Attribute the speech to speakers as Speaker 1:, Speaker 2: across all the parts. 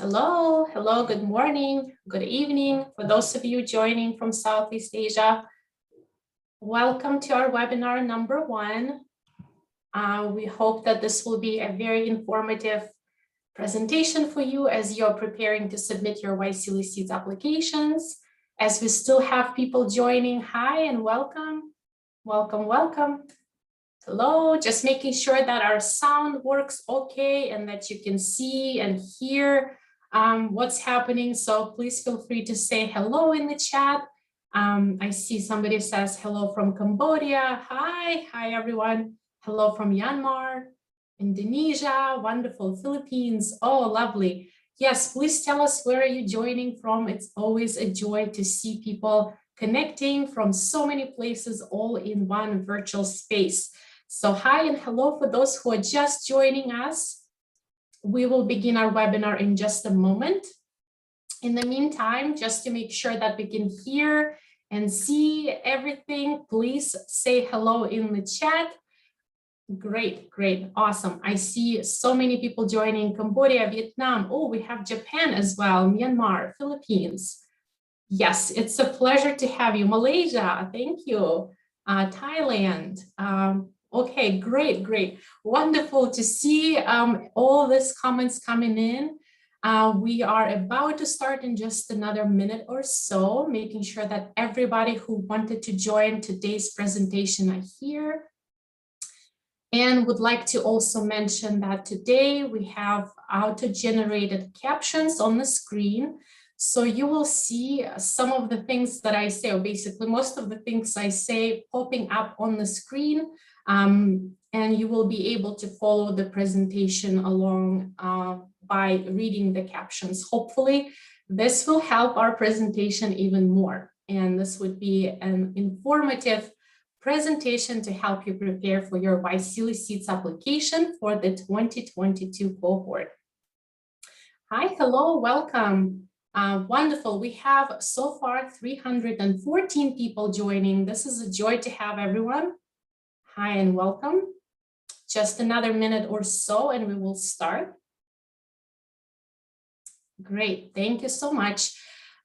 Speaker 1: Hello, hello, good morning, good evening. For those of you joining from Southeast Asia, welcome to our webinar number 1. We hope that this will be a very informative presentation for you as you're preparing to submit your YSEALI Seeds applications. As we still have people joining, hi and welcome, welcome, welcome. Hello, just making sure that our sound works okay and that you can see and hear what's happening. So please feel free to say hello in the chat. I see somebody says hello from Cambodia. Hi everyone. Hello from Myanmar, Indonesia, wonderful, Philippines. Oh, lovely. Yes, please tell us where are you joining from. It's always a joy to see people connecting from so many places all in one virtual space. So hi and hello for those who are just joining us. We will begin our webinar in just a moment. In the meantime, just to make sure that we can hear and see everything, please say hello in the chat. Great, great, awesome. I see so many people joining Cambodia, Vietnam. Oh, we have Japan as well, Myanmar, Philippines. Yes, it's a pleasure to have you. Malaysia, thank you. Thailand. Okay, great, great. Wonderful to see all these comments coming in. We are about to start in just another minute or so, making sure that everybody who wanted to join today's presentation are here. And would like to also mention that today we have auto-generated captions on the screen. So you will see some of the things that I say, or basically most of the things I say popping up on the screen, and you will be able to follow the presentation along by reading the captions. Hopefully, this will help our presentation even more. And this would be an informative presentation to help you prepare for your YSEALI Seeds application for the 2022 cohort. Hi, hello, welcome. Wonderful. We have so far 314 people joining. This is a joy to have everyone. Hi and welcome. Just another minute or so and we will start. Great. Thank you so much.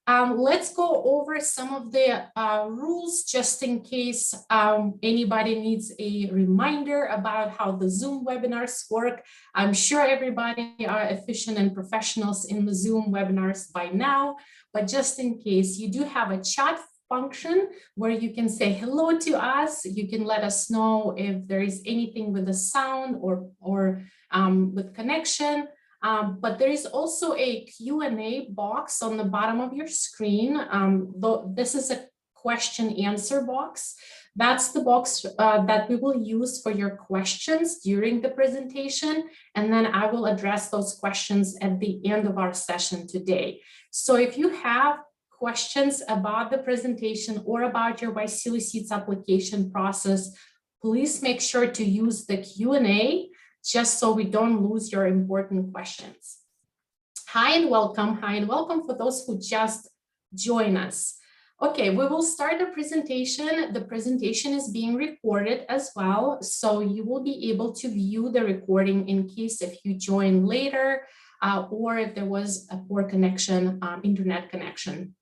Speaker 1: Let's go over some of the rules just in case anybody needs a reminder about how the Zoom webinars work. I'm sure everybody are efficient and professionals in the Zoom webinars by now, but just in case, you do have a chat function where you can say hello to us. You can let us know if there is anything with the sound or with connection. But there is also a Q&A box on the bottom of your screen. This is a question answer box. That's the box that we will use for your questions during the presentation. And then I will address those questions at the end of our session today. So if you have questions about the presentation or about your YSEALI Seeds application process, please make sure to use the Q&A just so we don't lose your important questions. Hi and welcome for those who just join us. Okay, we will start the presentation. The presentation is being recorded as well, so you will be able to view the recording in case if you join later or if there was a poor connection, internet connection.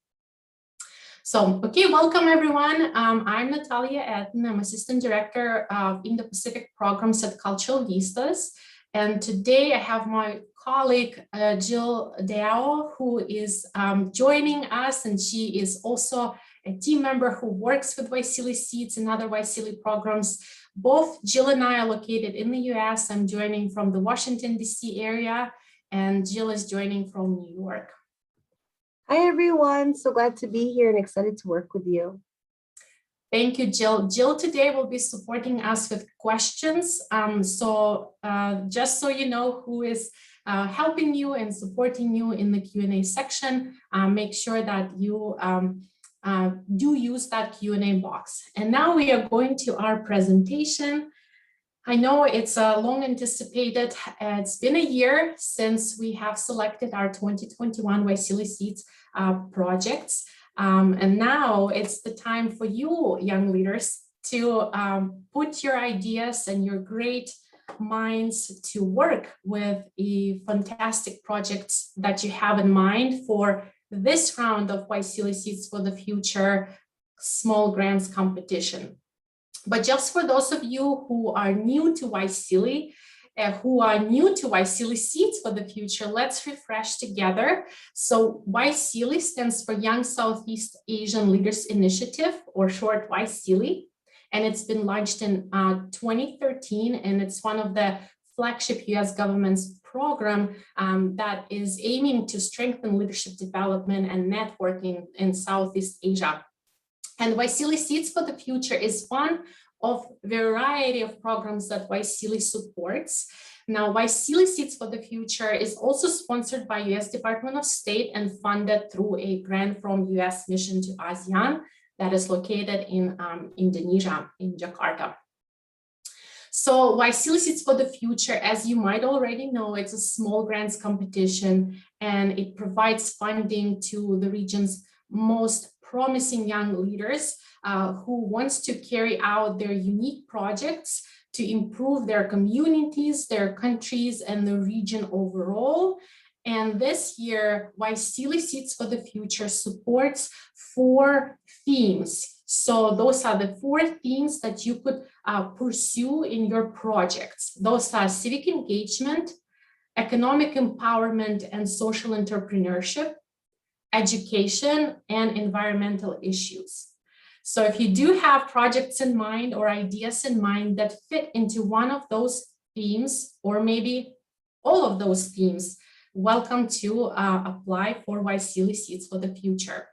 Speaker 1: So, okay, welcome everyone. I'm Natalia Etten. I'm Assistant Director of Indo-Pacific Programs at Cultural Vistas. And today I have my colleague, Jill Dao, who is joining us. And she is also a team member who works with YSEALI Seeds and other YSEALI programs. Both Jill and I are located in the US. I'm joining from the Washington, DC area, and Jill is joining from New York.
Speaker 2: Hi, everyone. So glad to be here and excited to work with you.
Speaker 1: Thank you, Jill. Jill today will be supporting us with questions. Just so you know who is helping you and supporting you in the Q&A section, make sure that you do use that Q&A box. And now we are going to our presentation. I know it's long anticipated. It's been a year since we have selected our 2021 YSEALI Seeds projects. And now it's the time for you, young leaders, to put your ideas and your great minds to work with a fantastic projects that you have in mind for this round of YSEALI Seeds for the Future small grants competition. But just for those of you who are new to YSEALI, Seeds for the Future, let's refresh together. So YSEALI stands for Young Southeast Asian Leaders Initiative, or short YSEALI, and it's been launched in 2013, and it's one of the flagship US government's program that is aiming to strengthen leadership development and networking in Southeast Asia. And YSEALI Seeds for the Future is one of a variety of programs that YSEALI supports. Now, YSEALI Seeds for the Future is also sponsored by US Department of State and funded through a grant from US Mission to ASEAN that is located in Indonesia, in Jakarta. So YSEALI Seeds for the Future, as you might already know, it's a small grants competition, and it provides funding to the region's most promising young leaders who wants to carry out their unique projects to improve their communities, their countries, and the region overall. And this year, YSEALI Seeds for the Future supports 4 themes. So those are the 4 themes that you could pursue in your projects. Those are civic engagement, economic empowerment and social entrepreneurship, education, and environmental issues. So if you do have projects in mind or ideas in mind that fit into one of those themes, or maybe all of those themes, welcome to apply for YSEALI Seeds for the Future.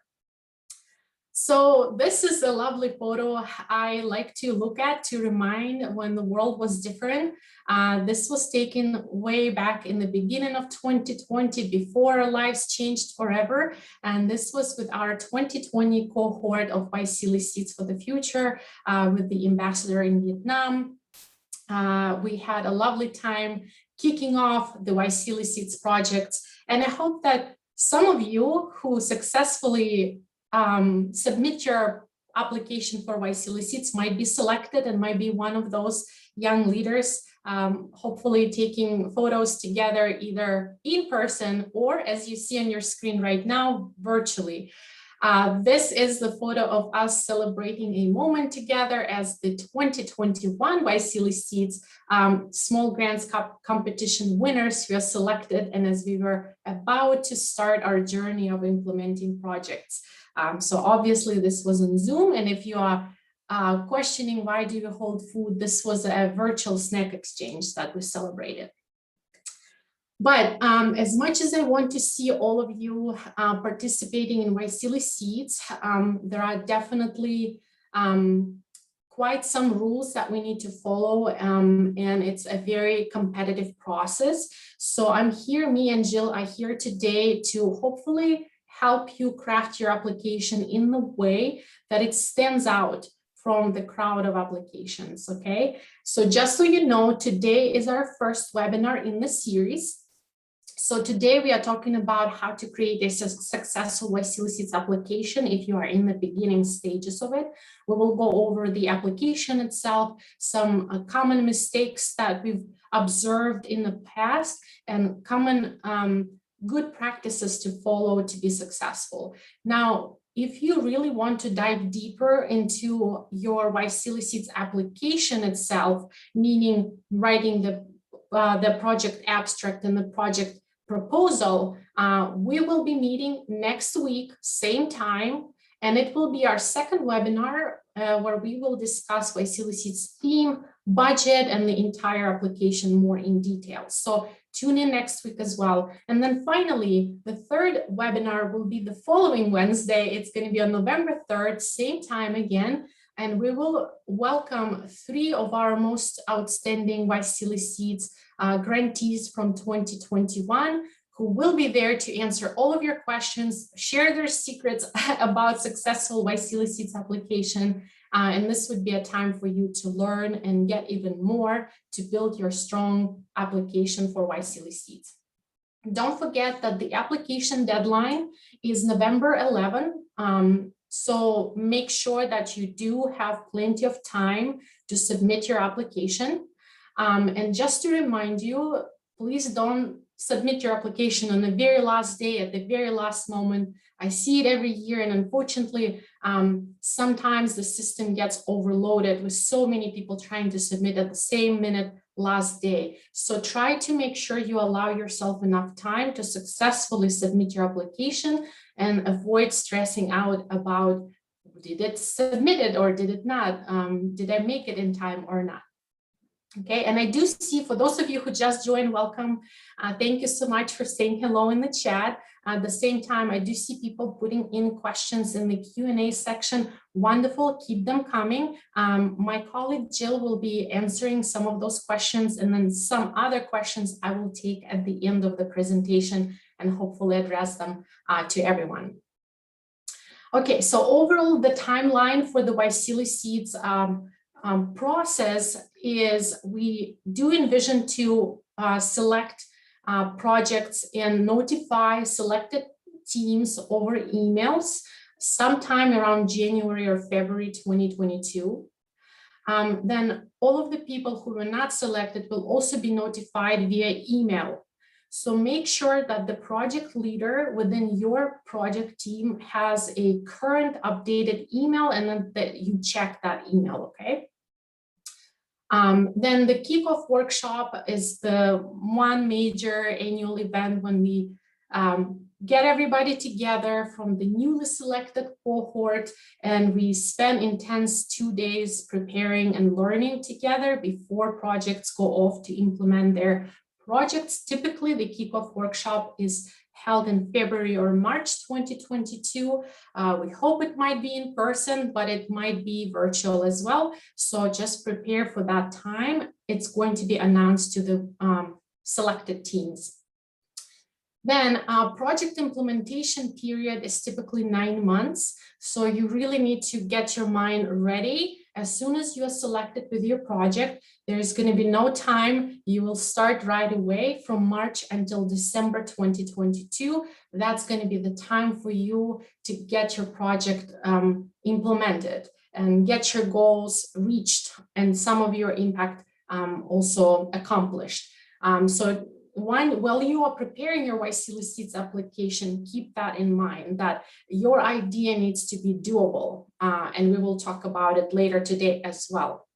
Speaker 1: So this is a lovely photo I like to look at to remind when the world was different. This was taken way back in the beginning of 2020, before our lives changed forever. And this was with our 2020 cohort of YSEALI Seeds for the Future with the ambassador in Vietnam. We had a lovely time kicking off the YSEALI Seeds projects. And I hope that some of you who successfully submit your application for YSEALI Seeds might be selected and might be one of those young leaders, hopefully taking photos together either in person or, as you see on your screen right now, virtually. This is the photo of us celebrating a moment together as the 2021 YSEALI Seeds small grants competition winners were selected, and as we were about to start our journey of implementing projects. So obviously this was on Zoom, and if you are questioning why do you hold food, this was a virtual snack exchange that we celebrated. But as much as I want to see all of you participating in YSEALI Seeds, there are definitely quite some rules that we need to follow, and it's a very competitive process. So I'm here, me and Jill are here today to hopefully help you craft your application in the way that it stands out from the crowd of applications, okay? So just so you know, today is our first webinar in the series. So today we are talking about how to create a successful YSEALI Seeds application if you are in the beginning stages of it. We will go over the application itself, some common mistakes that we've observed in the past, and common good practices to follow to be successful. Now, if you really want to dive deeper into your YSEALI Seeds application itself, meaning writing the project abstract and the project proposal, we will be meeting next week, same time, and it will be our second webinar where we will discuss YSEALI Seeds theme, budget, and the entire application more in detail. So tune in next week as well. And then finally, the third webinar will be the following Wednesday. It's going to be on November 3rd, same time again. And we will welcome 3 of our most outstanding YSEALI Seeds grantees from 2021, who will be there to answer all of your questions, share their secrets about successful YSEALI Seeds application. And this would be a time for you to learn and get even more to build your strong application for YSEALI Seeds. Don't forget that the application deadline is November 11. So make sure that you do have plenty of time to submit your application. And just to remind you, please don't submit your application on the very last day, at the very last moment. I see it every year, and unfortunately, sometimes the system gets overloaded with so many people trying to submit at the same minute last day. So try to make sure you allow yourself enough time to successfully submit your application and avoid stressing out about, did it submit it or did it not? Did I make it in time or not? Okay, and I do see, for those of you who just joined, welcome. Thank you so much for saying hello in the chat. At the same time, I do see people putting in questions in the Q&A section. Wonderful, keep them coming. My colleague Jill will be answering some of those questions, and then some other questions I will take at the end of the presentation and hopefully address them to everyone. Okay, so overall, the timeline for the YSEALI Seeds process is, we do envision to select projects and notify selected teams over emails sometime around January or February 2022. Then all of the people who were not selected will also be notified via email. So make sure that the project leader within your project team has a current updated email, and then that you check that email, okay? Then the kickoff workshop is the one major annual event when we get everybody together from the newly selected cohort, and we spend intense 2 days preparing and learning together before projects go off to implement their projects. Typically, the kickoff workshop is held in February or March 2022. We hope it might be in person, but it might be virtual as well. So just prepare for that time. It's going to be announced to the selected teams. Then project implementation period is typically 9 months. So you really need to get your mind ready. As soon as you are selected with your project, there's going to be no time. You will start right away from March until December 2022. That's going to be the time for you to get your project implemented and get your goals reached and some of your impact also accomplished. While you are preparing your YSEALI Seeds application, keep that in mind, that your idea needs to be doable, and we will talk about it later today as well.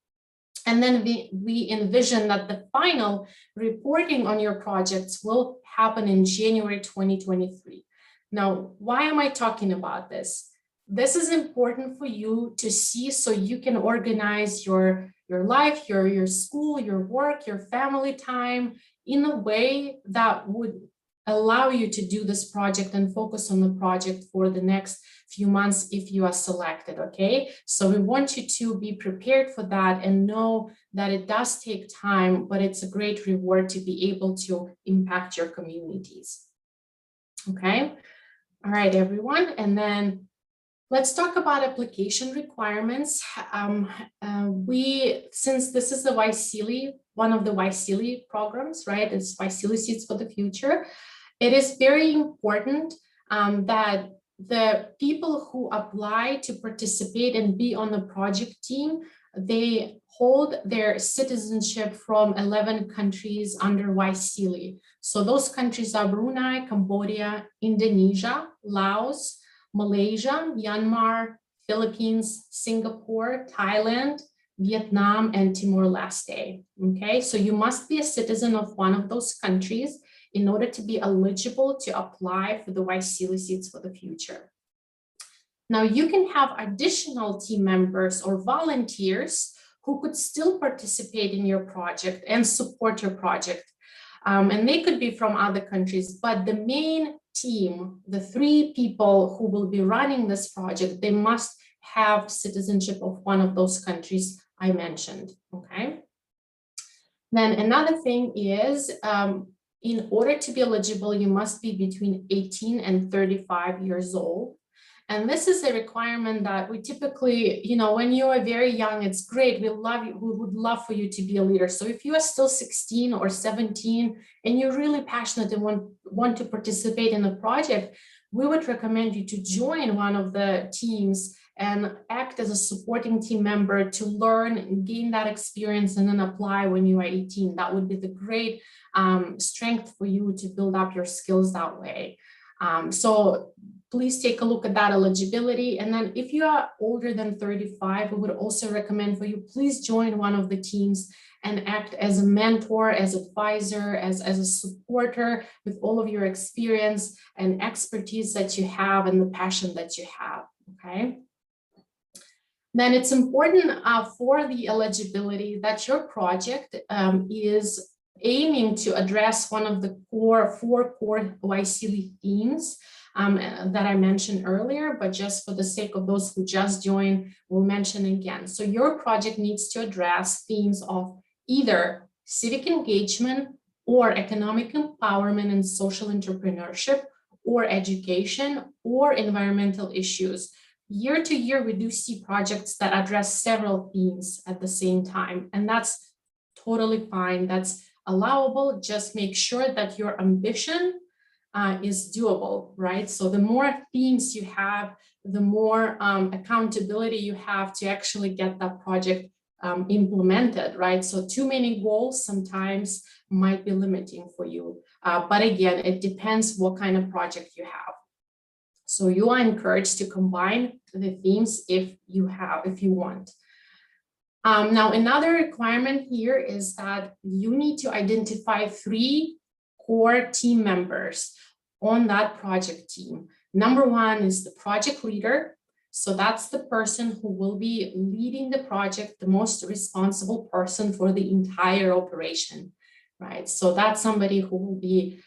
Speaker 1: And then we envision that the final reporting on your projects will happen in January 2023. Now, why am I talking about this? This is important for you to see so you can organize your life, your school, your work, your family time in a way that would allow you to do this project and focus on the project for the next few months if you are selected, okay? So we want you to be prepared for that and know that it does take time, but it's a great reward to be able to impact your communities, okay? All right, everyone, and then let's talk about application requirements. Since this is the YSEALI, one of the YSEALI programs, right? It's YSEALI Seeds for the Future. It is very important that the people who apply to participate and be on the project team, they hold their citizenship from 11 countries under YSEALI. So those countries are Brunei, Cambodia, Indonesia, Laos, Malaysia, Myanmar, Philippines, Singapore, Thailand, Vietnam, and Timor-Leste. Okay, so you must be a citizen of one of those countries in order to be eligible to apply for the YSEALI Seeds for the Future. Now, you can have additional team members or volunteers who could still participate in your project and support your project. And they could be from other countries, but the main team, the 3 people who will be running this project, they must have citizenship of one of those countries I mentioned, okay? Then another thing is, in order to be eligible, you must be between 18 and 35 years old. And this is a requirement that we typically, you know, when you are very young, it's great. We love you. We would love for you to be a leader. So if you are still 16 or 17 and you're really passionate and want to participate in a project, we would recommend you to join one of the teams and act as a supporting team member to learn and gain that experience and then apply when you are 18. That would be the great strength for you to build up your skills that way. So please take a look at that eligibility. And then if you are older than 35, I would also recommend for you, please join one of the teams and act as a mentor, as advisor, as a supporter with all of your experience and expertise that you have and the passion that you have, okay? Then it's important for the eligibility that your project is aiming to address one of the four core YSEALI themes that I mentioned earlier, but just for the sake of those who just joined, we'll mention again. So your project needs to address themes of either civic engagement or economic empowerment and social entrepreneurship or education or environmental issues. Year to year, we do see projects that address several themes at the same time, and that's totally fine. That's allowable. Just make sure that your ambition is doable, right? So the more themes you have, the more accountability you have to actually get that project implemented, right? So too many goals sometimes might be limiting for you. But again, it depends what kind of project you have. So you are encouraged to combine the themes if you want. Now, another requirement here is that you need to identify 3 core team members on that project team. Number 1 is the project leader. So that's the person who will be leading the project, the most responsible person for the entire operation, right? So that's somebody who will be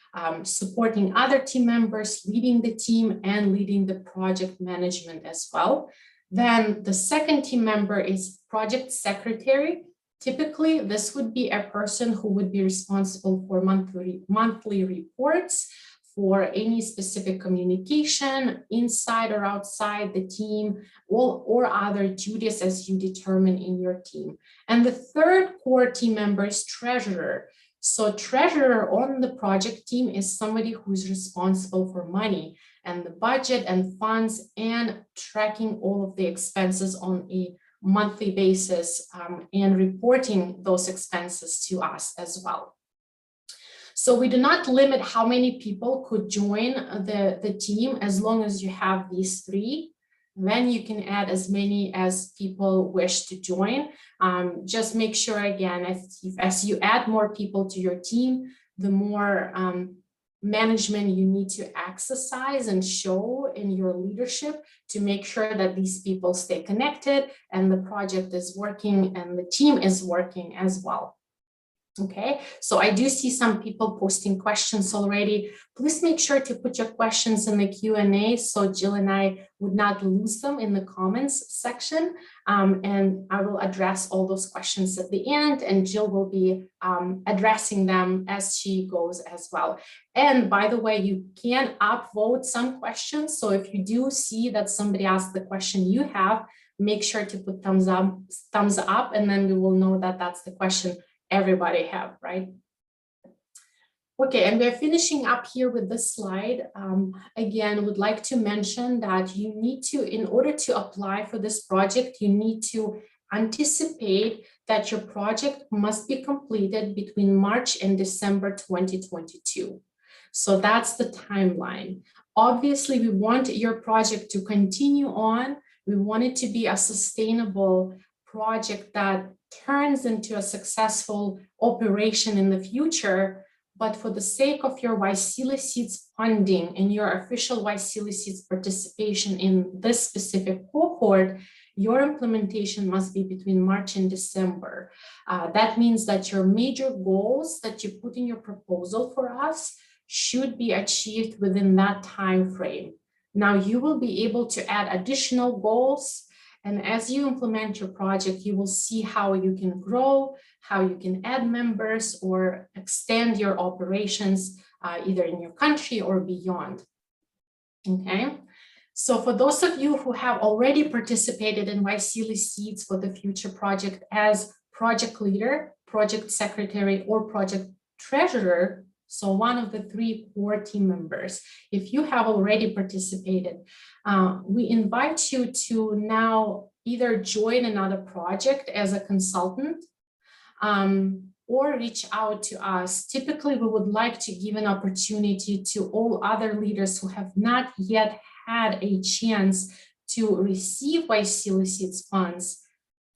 Speaker 1: supporting other team members, leading the team and leading the project management as well. Then the second team member is project secretary. Typically, this would be a person who would be responsible for monthly reports, for any specific communication inside or outside the team, or other duties as you determine in your team. And the third core team member is treasurer. So treasurer on the project team is somebody who's responsible for money and the budget and funds and tracking all of the expenses on a monthly basis and reporting those expenses to us as well. So we do not limit how many people could join the team as long as you have these 3. Then you can add as many as people wish to join. Just make sure, again, as you add more people to your team, the more management you need to exercise and show in your leadership to make sure that these people stay connected and the project is working and the team is working as well. Okay, so I do see some people posting questions already. Please make sure to put your questions in the Q&A so Jill and I would not lose them in the comments section. And I will address all those questions at the end, and Jill will be addressing them as she goes as well. And by the way, you can upvote some questions. So if you do see that somebody asked the question you have, make sure to put thumbs up, and then we will know that that's the question everybody have, right? Okay, and we're finishing up here with this slide. Again, would like to mention that you need to, in order to apply for this project, you need to anticipate that your project must be completed between March and December 2022. So that's the timeline. Obviously, we want your project to continue on. We want it to be a sustainable project that turns into a successful operation in the future. But for the sake of your YSEALI Seeds funding and your official YSEALI Seeds participation in this specific cohort, your implementation must be between March and December. That means that your major goals that you put in your proposal for us should be achieved within that time frame. Now you will be able to add additional goals, and as you implement your project, you will see how you can grow, how you can add members or extend your operations either in your country or beyond. Okay, so for those of you who have already participated in YSEALI Seeds for the Future project as project leader, project secretary, or project treasurer, So one of the 3 core team members. If you have already participated, we invite you to now either join another project as a consultant, or reach out to us. Typically, we would like to give an opportunity to all other leaders who have not yet had a chance to receive YSEALI Seeds funds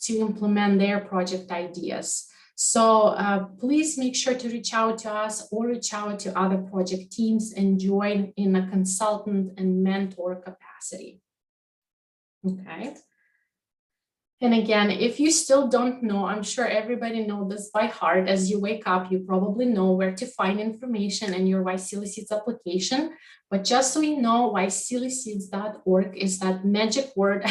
Speaker 1: to implement their project ideas. So please make sure to reach out to us or reach out to other project teams and join in a consultant and mentor capacity. Okay. And again, if you still don't know, I'm sure everybody knows this by heart. As you wake up, you probably know where to find information in your YSEALI Seeds application. But just so you know, YSEALISeeds.org is that magic word.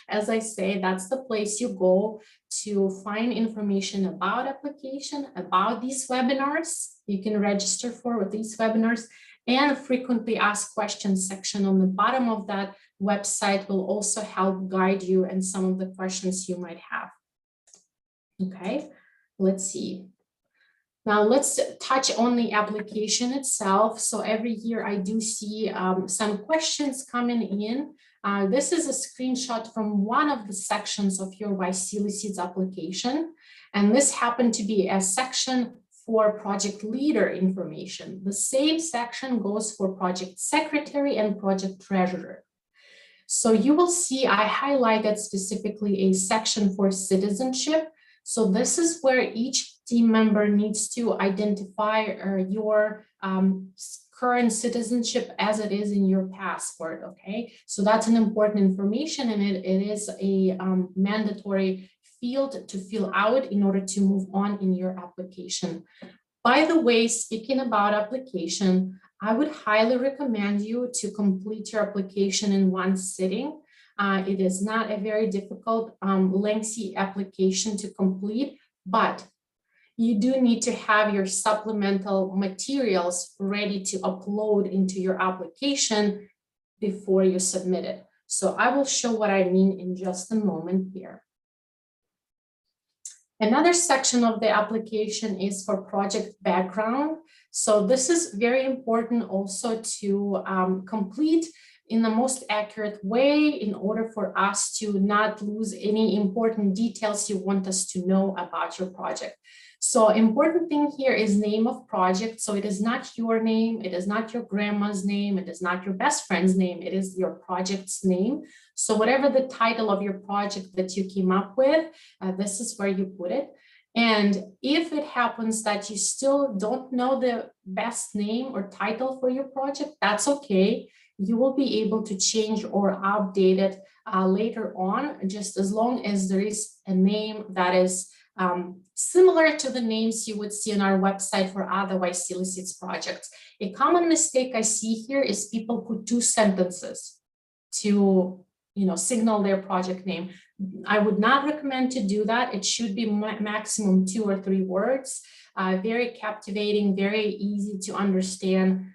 Speaker 1: As I say, that's the place you go to find information about application, about these webinars. You can register for these webinars, and frequently asked questions section on the bottom of that website will also help guide you in some of the questions you might have. Okay, let's see. Now let's touch on the application itself. So every year I do see some questions coming in. This is a screenshot from one of the sections of your YSEALI Seeds application. And this happened to be a section for project leader information. The same section goes for project secretary and project treasurer. So you will see I highlighted specifically a section for citizenship. So this is where each team member needs to identify your current citizenship as it is in your passport, okay? So that's an important information, and it is a mandatory field to fill out in order to move on in your application. By the way, speaking about application, I would highly recommend you to complete your application in one sitting. It is not a very difficult, lengthy application to complete, but you do need to have your supplemental materials ready to upload into your application before you submit it. So I will show what I mean in just a moment here. Another section of the application is for project background. So this is very important also to complete in the most accurate way in order for us to not lose any important details you want us to know about your project. So important thing here is name of project. So it is not your name, it is not your grandma's name, it is not your best friend's name, it is your project's name. So whatever the title of your project that you came up with, this is where you put it. And if it happens that you still don't know the best name or title for your project, that's okay. You will be able to change or update it later on, just as long as there is a name that is similar to the names you would see on our website for other YSEALI Seeds projects. A common mistake I see here is people put 2 sentences to signal their project name. I would not recommend to do that. It should be maximum 2 or 3 words. Very captivating, very easy to understand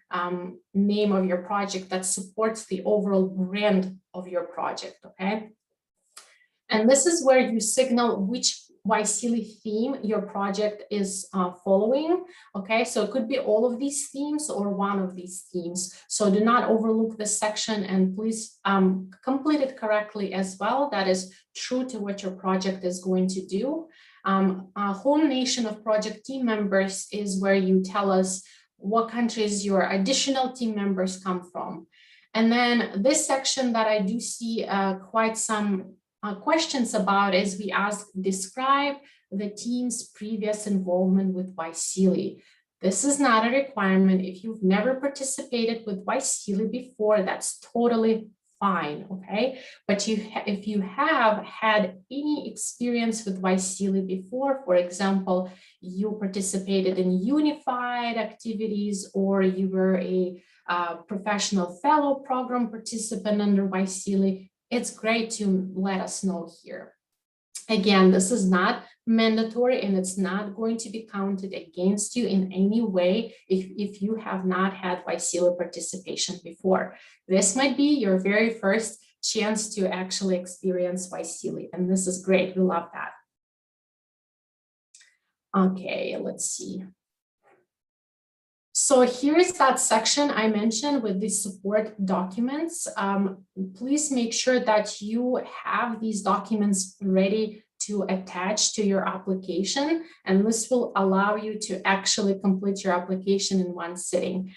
Speaker 1: name of your project that supports the overall brand of your project, okay? And this is where you signal which YSEALI theme your project is following, okay? So it could be all of these themes or one of these themes. So do not overlook this section, and please complete it correctly as well. That is true to what your project is going to do. Home nation of project team members is where you tell us what countries your additional team members come from. And then this section that I do see quite some questions about is we ask, describe the team's previous involvement with YSEALI. This is not a requirement. If you've never participated with YSEALI before, that's totally fine, okay? But if you have had any experience with YSEALI before, for example, you participated in unified activities, or you were a professional fellow program participant under YSEALI, it's great to let us know here. Again, this is not mandatory, and it's not going to be counted against you in any way if you have not had YSEALI participation before. This might be your very first chance to actually experience YSEALI, and this is great. We love that. Okay, let's see. So here's that section I mentioned with the support documents. Please make sure that you have these documents ready to attach to your application, and this will allow you to actually complete your application in one sitting.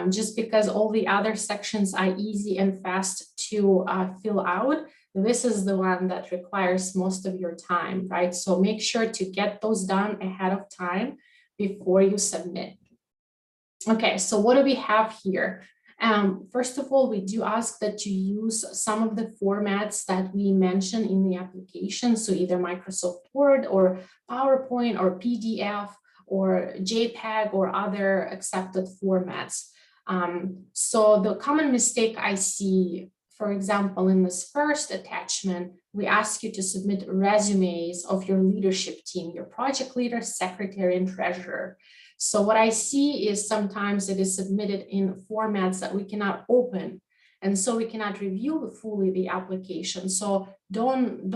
Speaker 1: Just because all the other sections are easy and fast to fill out, this is the one that requires most of your time, right? So make sure to get those done ahead of time before you submit. Okay, so what do we have here? First of all, we do ask that you use some of the formats that we mentioned in the application. So either Microsoft Word or PowerPoint or PDF or JPEG or other accepted formats. So the common mistake I see, for example, in this first attachment, we ask you to submit resumes of your leadership team, your project leader, secretary, and treasurer. So what I see is sometimes it is submitted in formats that we cannot open, and so we cannot review fully the application. So don't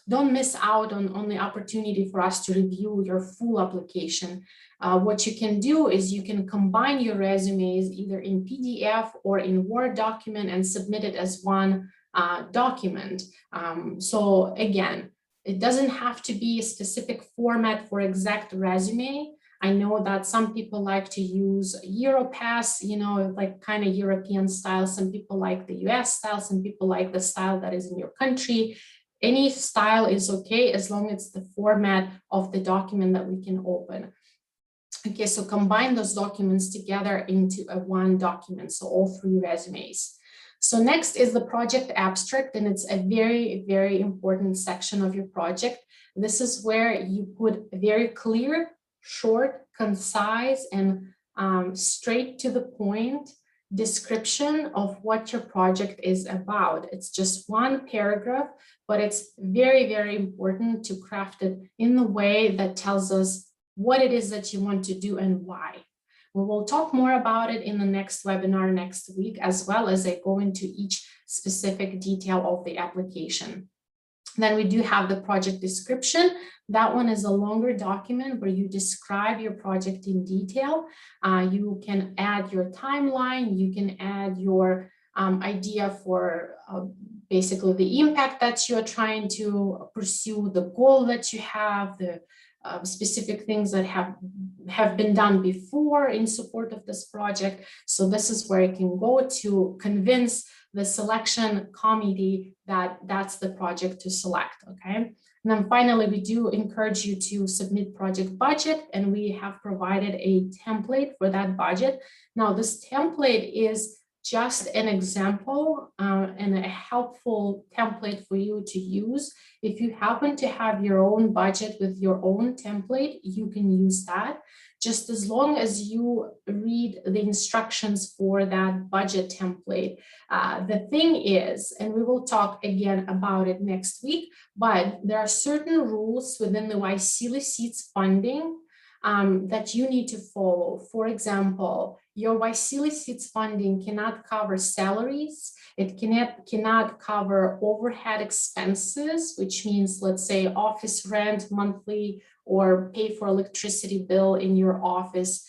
Speaker 1: miss out on the opportunity for us to review your full application. What you can do is you can combine your resumes either in PDF or in Word document and submit it as one document. So again, it doesn't have to be a specific format for exact resume. I know that some people like to use Europass, you know, like kind of European style. Some people like the US style. Some people like the style that is in your country. Any style is okay as long as it's the format of the document that we can open. Okay, so combine those documents together into one document, so all three resumes. So next is the project abstract, and it's a very, very important section of your project. This is where you put a very clear, short, concise, and straight to the point description of what your project is about. It's just one paragraph, but it's very, very important to craft it in the way that tells us what it is that you want to do and why. We will talk more about it in the next webinar next week, as well as I go into each specific detail of the application. Then we do have the project description. That one is a longer document where you describe your project in detail. You can add your timeline, you can add your idea for basically the impact that you're trying to pursue, the goal that you have, the specific things that have been done before in support of this project. So this is where you can go to convince the selection committee that that's the project to select, okay? And then finally, we do encourage you to submit project budget, and we have provided a template for that budget. Now, this template is just an example and a helpful template for you to use. If you happen to have your own budget with your own template, you can use that, just as long as you read the instructions for that budget template. The thing is, and we will talk again about it next week, but there are certain rules within the YSEALI Seeds funding that you need to follow. For example, your YSEALI Seeds funding cannot cover salaries. It cannot cover overhead expenses, which means, let's say, office rent monthly or pay for electricity bill in your office.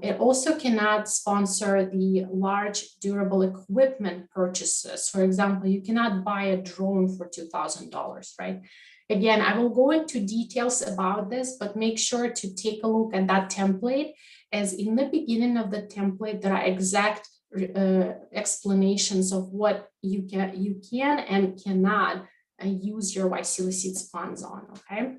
Speaker 1: It also cannot sponsor the large durable equipment purchases. For example, you cannot buy a drone for $2,000, right? Again, I will go into details about this, but make sure to take a look at that template, as in the beginning of the template, there are exact explanations of what you can and cannot use your YSEALI Seeds funds on, okay?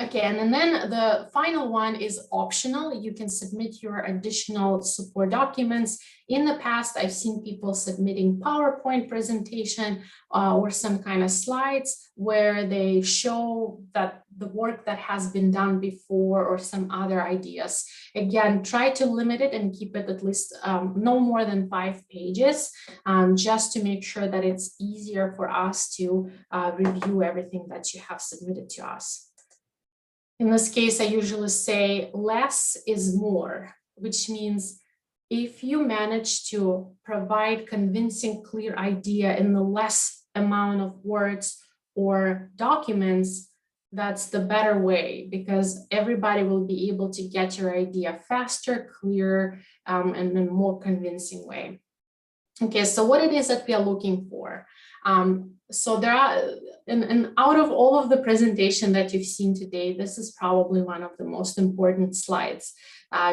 Speaker 1: Okay, and then the final one is optional. You can submit your additional support documents. In the past, I've seen people submitting PowerPoint presentation or some kind of slides where they show that the work that has been done before or some other ideas. Again, try to limit it and keep it at least no more than 5 pages, just to make sure that it's easier for us to review everything that you have submitted to us. In this case, I usually say less is more, which means if you manage to provide convincing, clear idea in the less amount of words or documents, that's the better way, because everybody will be able to get your idea faster, clearer, and in a more convincing way. Okay, so what it is that we are looking for. So there are, and out of all of the presentation that you've seen today, this is probably one of the most important slides,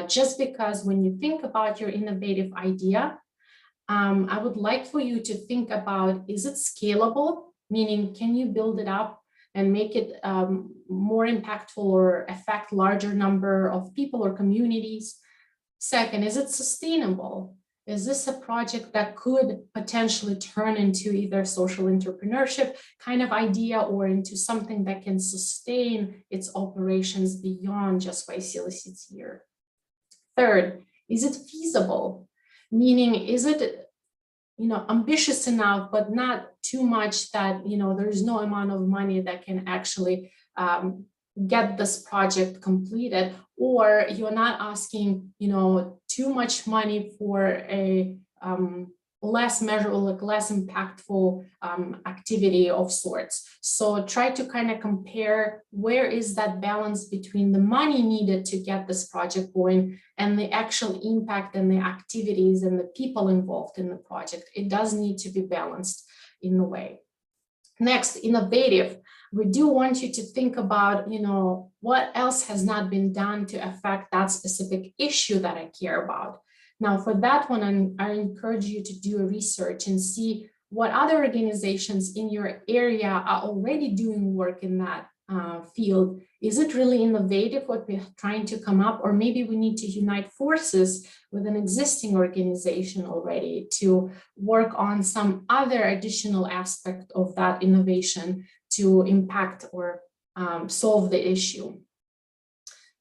Speaker 1: just because when you think about your innovative idea, I would like for you to think about, is it scalable? Meaning, can you build it up and make it more impactful or affect larger number of people or communities? Second, is it sustainable? Is this a project that could potentially turn into either social entrepreneurship kind of idea or into something that can sustain its operations beyond just YSEALI Seeds year? Third, is it feasible? Meaning, is it ambitious enough, but not too much that there's no amount of money that can actually get this project completed, or you're not asking too much money for a less measurable, like less impactful activity of sorts. So try to kind of compare where is that balance between the money needed to get this project going and the actual impact and the activities and the people involved in the project. It does need to be balanced in a way. Next, innovative. We do want you to think about, what else has not been done to affect that specific issue that I care about. Now, for that one, I encourage you to do a research and see what other organizations in your area are already doing work in that field. Is it really innovative what we're trying to come up, or maybe we need to unite forces with an existing organization already to work on some other additional aspect of that innovation to impact or solve the issue.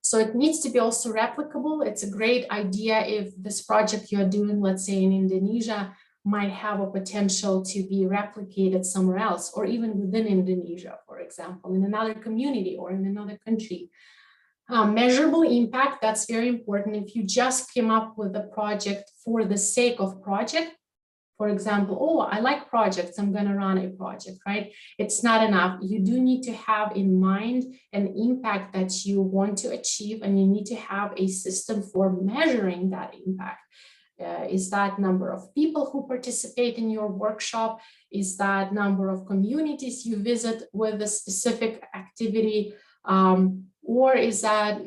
Speaker 1: So it needs to be also replicable. It's a great idea if this project you're doing, let's say in Indonesia, might have a potential to be replicated somewhere else, or even within Indonesia, for example, in another community or in another country. Measurable impact, that's very important. If you just came up with a project for the sake of project, for example, oh, I like projects, I'm going to run a project, right? It's not enough. You do need to have in mind an impact that you want to achieve, and you need to have a system for measuring that impact. Is that number of people who participate in your workshop? Is that number of communities you visit with a specific activity? Or is that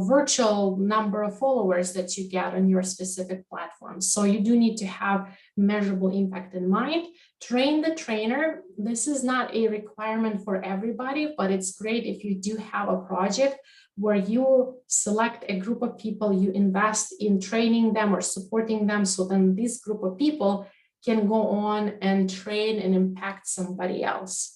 Speaker 1: virtual number of followers that you get on your specific platform? So you do need to have measurable impact in mind. Train the trainer. This is not a requirement for everybody, but it's great if you do have a project where you select a group of people, you invest in training them or supporting them, so then this group of people can go on and train and impact somebody else.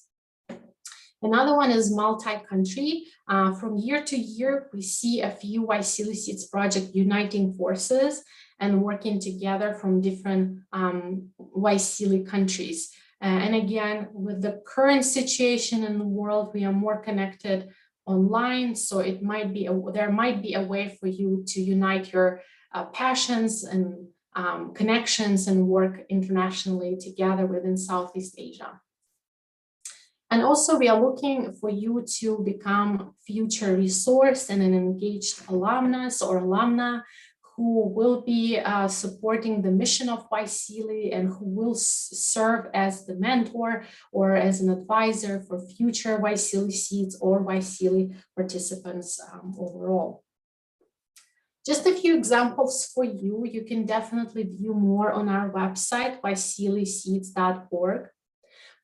Speaker 1: Another one is multi-country. From year to year, we see a few YSEALI Seeds projects uniting forces and working together from different YSEALI countries. And again, with the current situation in the world, we are more connected online. So it might be there might be a way for you to unite your passions and connections and work internationally together within Southeast Asia. And also, we are looking for you to become future resource and an engaged alumnus or alumna who will be supporting the mission of YSEALI and who will serve as the mentor or as an advisor for future YSEALI Seeds or YSEALI participants overall. Just a few examples for you. You can definitely view more on our website, YSEALiSeeds.org.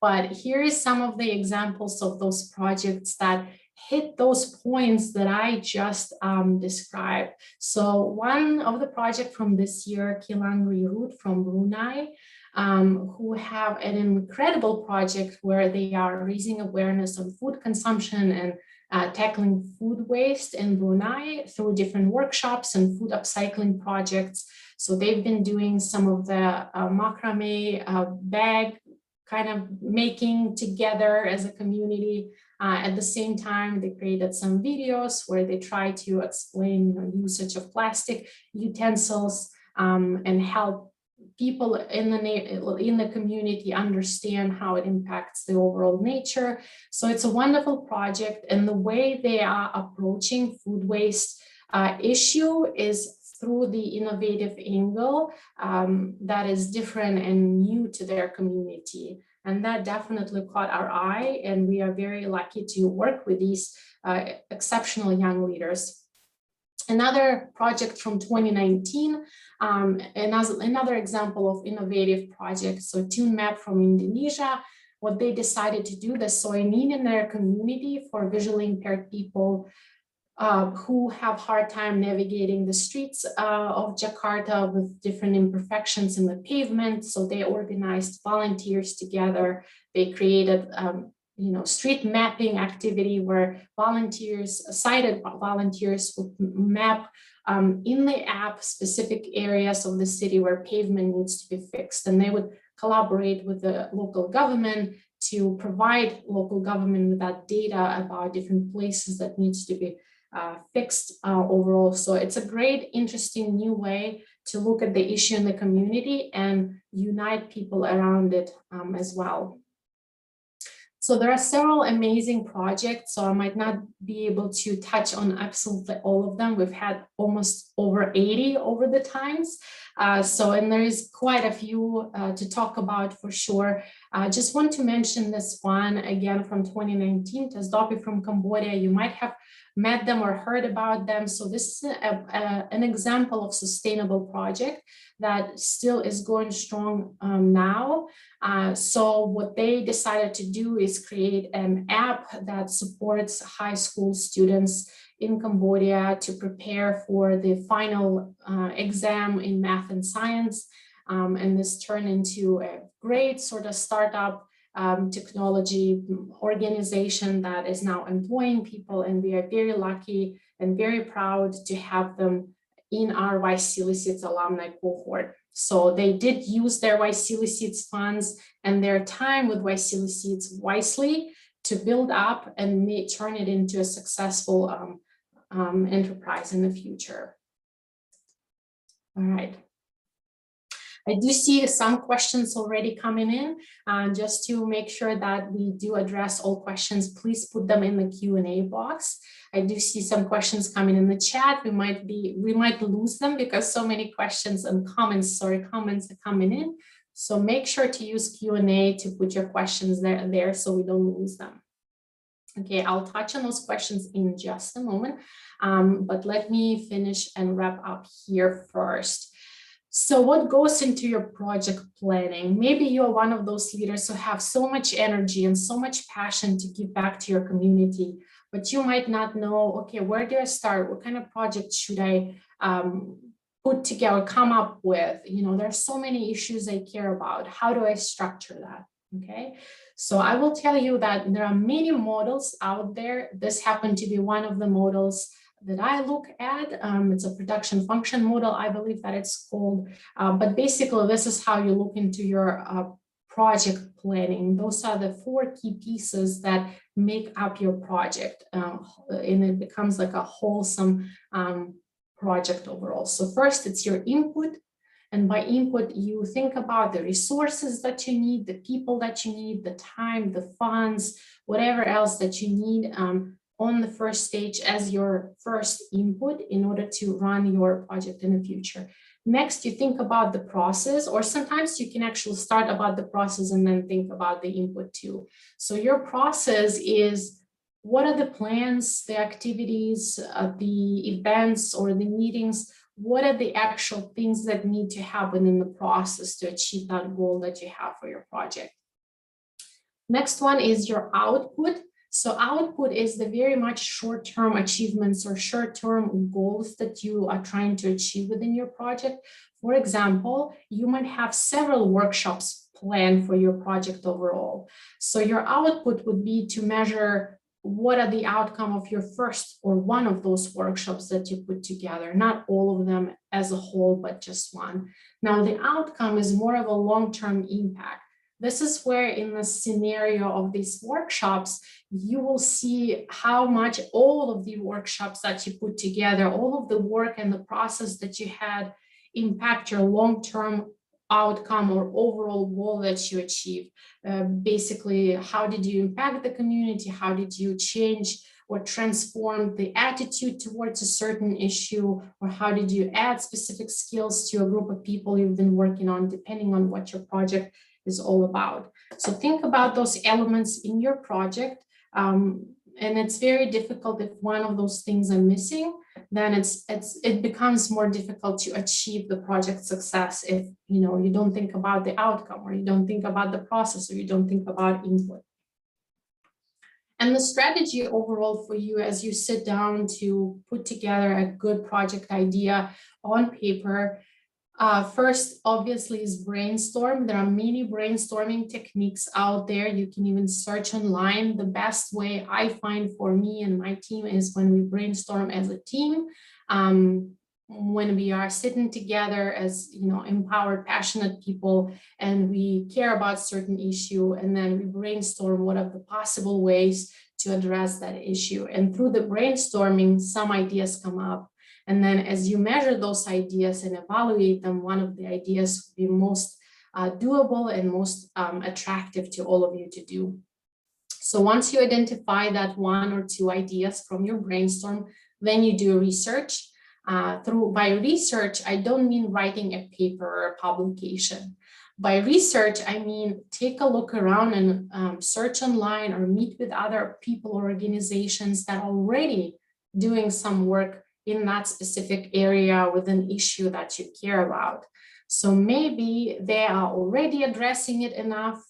Speaker 1: But here is some of the examples of those projects that hit those points that I just described. So one of the projects from this year, Kilangri Root from Brunei, who have an incredible project where they are raising awareness on food consumption and tackling food waste in Brunei through different workshops and food upcycling projects. So they've been doing some of the macrame bag kind of making together as a community. At the same time, they created some videos where they try to explain usage of plastic utensils and help people in the community understand how it impacts the overall nature. So it's a wonderful project, and the way they are approaching food waste issue is through the innovative angle that is different and new to their community. And that definitely caught our eye, and we are very lucky to work with these exceptional young leaders. Another project from 2019, another example of innovative project. So Tune Map from Indonesia, what they decided to do, they saw a need in their community for visually impaired people who have hard time navigating the streets of Jakarta with different imperfections in the pavement. So they organized volunteers together. They created street mapping activity where sighted volunteers would map in the app specific areas of the city where pavement needs to be fixed. And they would collaborate with the local government to provide local government with that data about different places that needs to be fixed overall. So it's a great, interesting new way to look at the issue in the community and unite people around it as well. So there are several amazing projects, so I might not be able to touch on absolutely all of them. We've had almost over 80 over the times. And there is quite a few to talk about for sure. I just want to mention this one again from 2019, Tasdopi from Cambodia. You might have met them or heard about them. So this is an example of sustainable project that still is going strong now. So what they decided to do is create an app that supports high school students in Cambodia to prepare for the final exam in math and science. And this turned into a great sort of startup technology organization that is now employing people. And we are very lucky and very proud to have them in our YSEALI Seeds alumni cohort. So they did use their YSEALI Seeds funds and their time with YSEALI Seeds wisely to build up and turn it into a successful enterprise in the future. All right. I do see some questions already coming in. Just to make sure that we do address all questions, please put them in the Q&A box. I do see some questions coming in the chat. We might lose them because so many questions and comments are coming in. So make sure to use Q&A to put your questions there so we don't lose them. Okay, I'll touch on those questions in just a moment, but let me finish and wrap up here first. So what goes into your project planning? Maybe you're one of those leaders who have so much energy and so much passion to give back to your community, but you might not know, okay, where do I start? What kind of project should I put together, come up with? You know, there's so many issues I care about. How do I structure that? Okay, so I will tell you that there are many models out there. This happened to be one of the models that I look at. It's a production function model, I believe that it's called. But basically, this is how you look into your project planning. Those are the 4 key pieces that make up your project, and it becomes like a wholesome project overall. So first, it's your input. And by input, you think about the resources that you need, the people that you need, the time, the funds, whatever else that you need on the first stage as your first input in order to run your project in the future. Next, you think about the process, or sometimes you can actually start about the process and then think about the input too. So your process is, what are the plans, the activities, the events or the meetings? What are the actual things that need to happen in the process to achieve that goal that you have for your project? Next one is your output. So output is the very much short-term achievements or short-term goals that you are trying to achieve within your project. For example, you might have several workshops planned for your project overall. So your output would be to measure what are the outcome of your first or one of those workshops that you put together, not all of them as a whole, but just one. Now, the outcome is more of a long-term impact. This is where in the scenario of these workshops, you will see how much all of the workshops that you put together, all of the work and the process that you had impact your long-term outcome or overall goal that you achieve. Basically, how did you impact the community? How did you change or transform the attitude towards a certain issue? Or how did you add specific skills to a group of people you've been working on, depending on what your project is all about? So think about those elements in your project. And it's very difficult if one of those things are missing, then it becomes more difficult to achieve the project success if you don't think about the outcome, or you don't think about the process, or you don't think about input. And the strategy overall for you as you sit down to put together a good project idea on paper, first, obviously, is brainstorm. There are many brainstorming techniques out there. You can even search online. The best way I find for me and my team is when we brainstorm as a team. When we are sitting together as empowered, passionate people, and we care about certain issue, and then we brainstorm what are the possible ways to address that issue. And through the brainstorming, some ideas come up. And then as you measure those ideas and evaluate them, one of the ideas will be most doable and most attractive to all of you to do. So once you identify that one or two ideas from your brainstorm, then you do research. By research, I don't mean writing a paper or a publication. By research, I mean take a look around and search online or meet with other people or organizations that are already doing some work in that specific area with an issue that you care about. So maybe they are already addressing it enough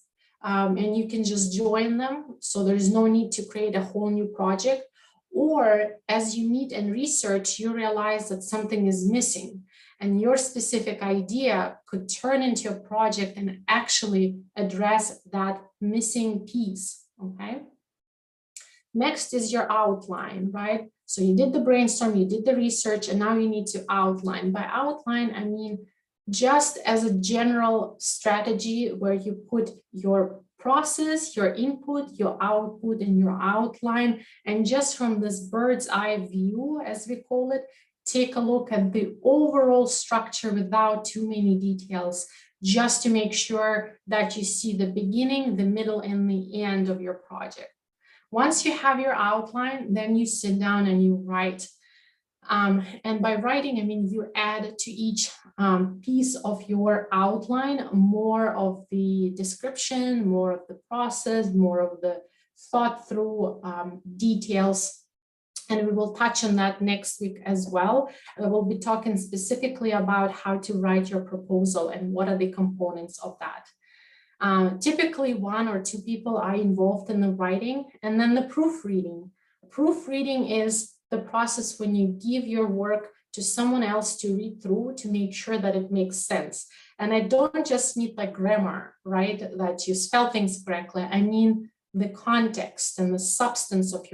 Speaker 1: and you can just join them. So there's no need to create a whole new project. Or as you meet and research, you realize that something is missing and your specific idea could turn into a project and actually address that missing piece, okay? Next is your outline, right? So you did the brainstorm, you did the research, and now you need to outline. By outline, I mean just as a general strategy where you put your process, your input, your output, and your outline. And just from this bird's eye view, as we call it, take a look at the overall structure without too many details, just to make sure that you see the beginning, the middle, and the end of your project. Once you have your outline, then you sit down and you write. And by writing, I mean you add to each piece of your outline more of the description, more of the process, more of the thought through details. And we will touch on that next week as well. We'll be talking specifically about how to write your proposal and what are the components of that. Typically, one or two people are involved in the writing, and then the proofreading. Proofreading is the process when you give your work to someone else to read through to make sure that it makes sense. And I don't just mean like grammar, right? That you spell things correctly. I mean the context and the substance of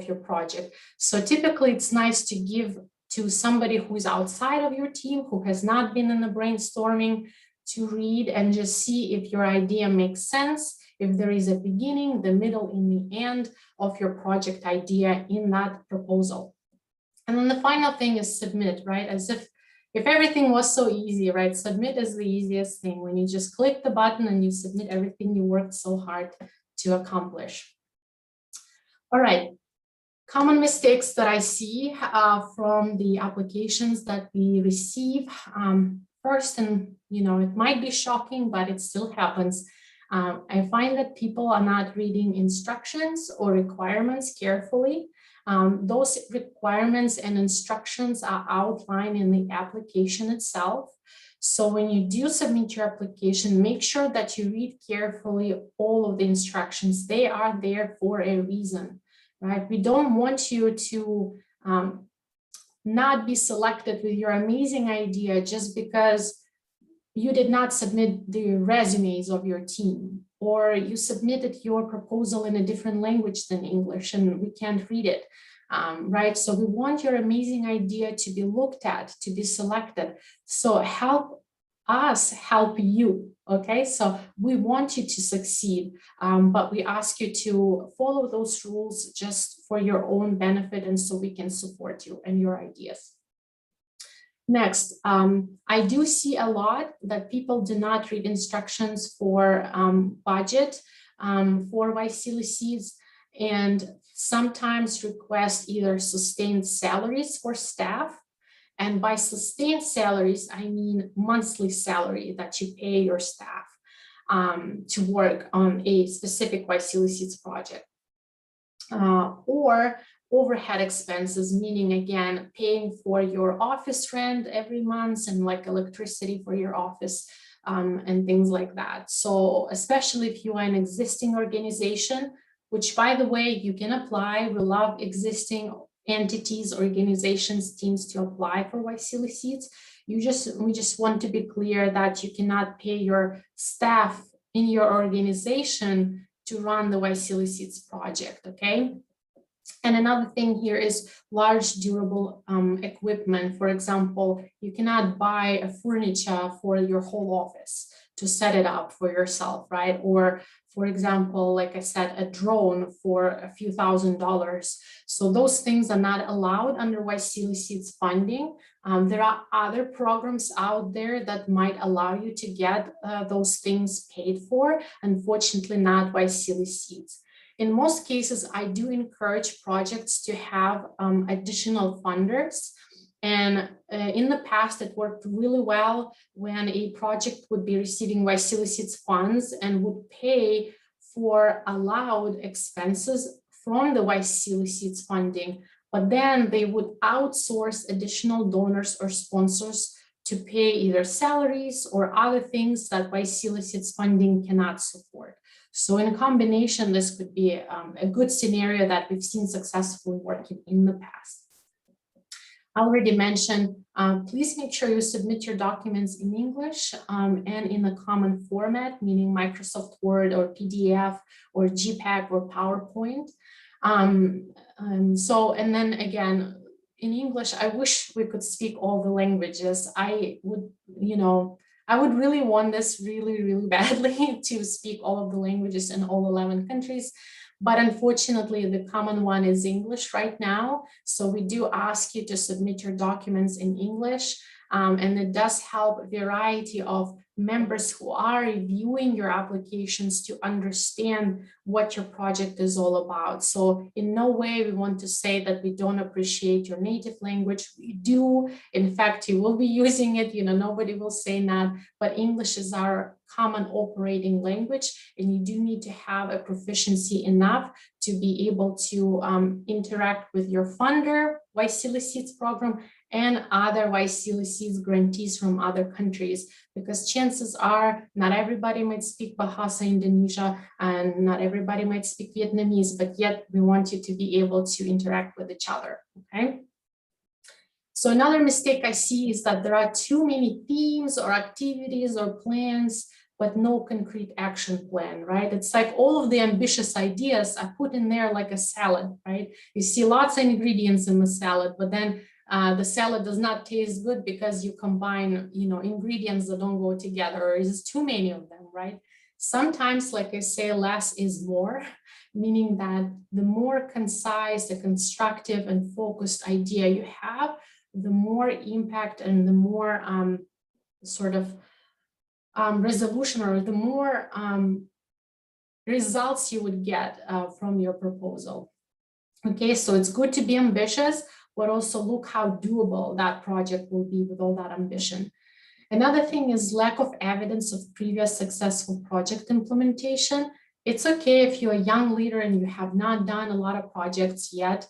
Speaker 1: your project. So typically it's nice to give to somebody who is outside of your team, who has not been in the brainstorming, to read and just see if your idea makes sense, if there is a beginning, the middle, and the end of your project idea in that proposal. And then the final thing is submit, right? As if everything was so easy, right? Submit is the easiest thing when you just click the button and you submit everything you worked so hard to accomplish. All right, common mistakes that I see from the applications that we receive. First, and it might be shocking, but it still happens. I find that people are not reading instructions or requirements carefully. Those requirements and instructions are outlined in the application itself. So when you do submit your application, make sure that you read carefully all of the instructions. They are there for a reason, right? We don't want you to not be selected with your amazing idea just because you did not submit the resumes of your team, or you submitted your proposal in a different language than English and we can't read it, right? So we want your amazing idea to be looked at, to be selected. So help us help you, okay? So we want you to succeed, but we ask you to follow those rules just for your own benefit and so we can support you and your ideas. Next, I do see a lot that people do not read instructions for budget for YSEALI Seeds, and sometimes request either sustained salaries for staff. And by sustained salaries, I mean monthly salary that you pay your staff to work on a specific YSEALI Seeds project. Or overhead expenses, meaning again, paying for your office rent every month and like electricity for your office and things like that. So especially if you are an existing organization, which by the way, you can apply. We love existing entities, organizations, teams to apply for YSEALI Seeds. We just want to be clear that you cannot pay your staff in your organization to run the YSEALI Seeds project, okay? And another thing here is large durable equipment. For example, you cannot buy a furniture for your whole office to set it up for yourself, right? Or for example, like I said, a drone for a few $1,000s. So those things are not allowed under YSEALI Seeds funding. There are other programs out there that might allow you to get those things paid for. Unfortunately, not YSEALI Seeds. In most cases, I do encourage projects to have additional funders. And in the past, it worked really well when a project would be receiving YSEALI Seeds funds and would pay for allowed expenses from the YSEALI Seeds funding, but then they would outsource additional donors or sponsors to pay either salaries or other things that YSEALI Seeds funding cannot support. So in combination, this could be a good scenario that we've seen successfully working in the past. I already mentioned, please make sure you submit your documents in English and in a common format, meaning Microsoft Word or PDF or JPEG or PowerPoint. And then again, in English, I wish we could speak all the languages. I would really want this really badly to speak all of the languages in all 11 countries. But unfortunately, the common one is English right now. So we do ask you to submit your documents in English. And it does help a variety of members who are reviewing your applications to understand what your project is all about. So in no way we want to say that we don't appreciate your native language. We do. In fact, you will be using it, nobody will say that, but English is our common operating language, and you do need to have a proficiency enough to be able to interact with your funder, YSEALI Seeds program, and other YSEALI Seeds grantees from other countries, because chances are not everybody might speak Bahasa Indonesia and not everybody might speak Vietnamese, but yet we want you to be able to interact with each other, okay? So another mistake I see is that there are too many themes or activities or plans, but no concrete action plan, right? It's like all of the ambitious ideas are put in there like a salad, right? You see lots of ingredients in the salad, but then the salad does not taste good because you combine, ingredients that don't go together, or is too many of them, right? Sometimes, like I say, less is more, meaning that the more concise, the constructive and focused idea you have, the more impact and the more resolution, or the more results you would get from your proposal. Okay, so it's good to be ambitious, but also look how doable that project will be with all that ambition. Another thing is lack of evidence of previous successful project implementation. It's okay if you're a young leader and you have not done a lot of projects yet,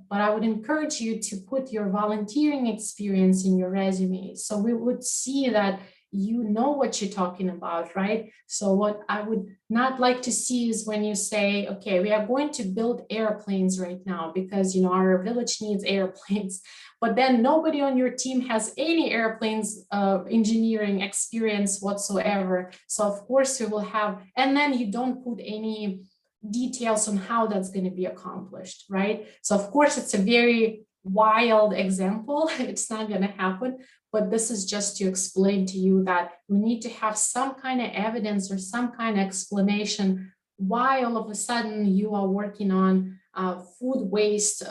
Speaker 1: but I would encourage you to put your volunteering experience in your resume. So we would see that you know what you're talking about, right? So what I would not like to see is when you say, okay, we are going to build airplanes right now because, our village needs airplanes, but then nobody on your team has any airplanes engineering experience whatsoever. So of course we will have, and then you don't put any details on how that's going to be accomplished, right? So of course it's a very wild example. It's not going to happen, but this is just to explain to you that we need to have some kind of evidence or some kind of explanation why all of a sudden you are working on food waste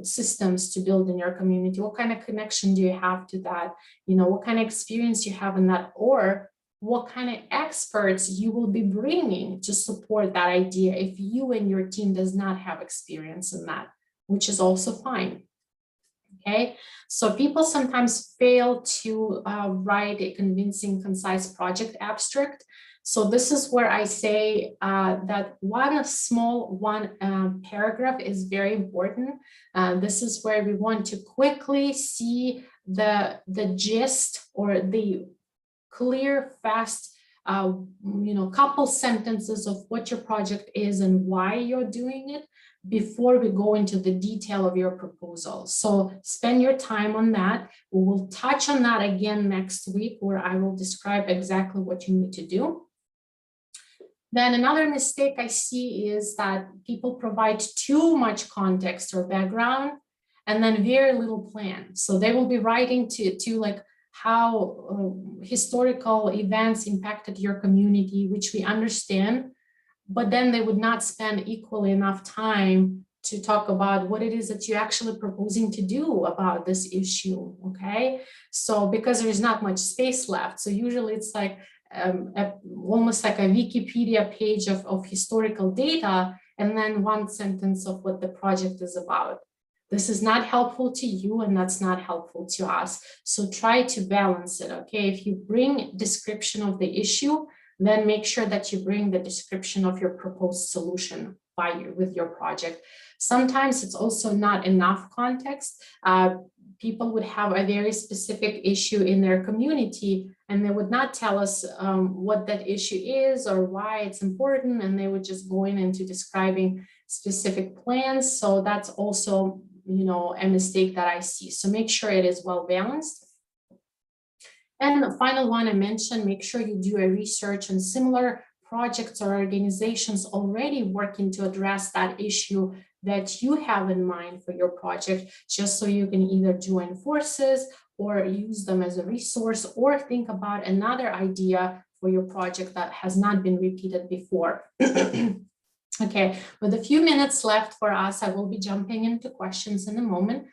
Speaker 1: systems to build in your community? What kind of connection do you have to that? You know, what kind of experience you have in that, or what kind of experts you will be bringing to support that idea if you and your team does not have experience in that, which is also fine. Okay, so people sometimes fail to write a convincing, concise project abstract. So this is where I say that one small paragraph is very important. This is where we want to quickly see the gist or the clear, fast, couple sentences of what your project is and why you're doing it before we go into the detail of your proposal. So spend your time on that. We will touch on that again next week, where I will describe exactly what you need to do. Then another mistake I see is that people provide too much context or background and then very little plan. So they will be writing to like how historical events impacted your community, which we understand, but then they would not spend equally enough time to talk about what it is that you're actually proposing to do about this issue, okay? So because there is not much space left, so usually it's like almost like a Wikipedia page of historical data, and then one sentence of what the project is about. This is not helpful to you, and that's not helpful to us. So try to balance it, okay? If you bring description of the issue, then make sure that you bring the description of your proposed solution with your project. Sometimes it's also not enough context. People would have a very specific issue in their community, and they would not tell us what that issue is or why it's important, and they would just go into describing specific plans. So that's also, a mistake that I see. So make sure it is well balanced. And the final one I mentioned, make sure you do a research on similar projects or organizations already working to address that issue that you have in mind for your project, just so you can either join forces or use them as a resource, or think about another idea for your project that has not been repeated before. Okay, with a few minutes left for us, I will be jumping into questions in a moment.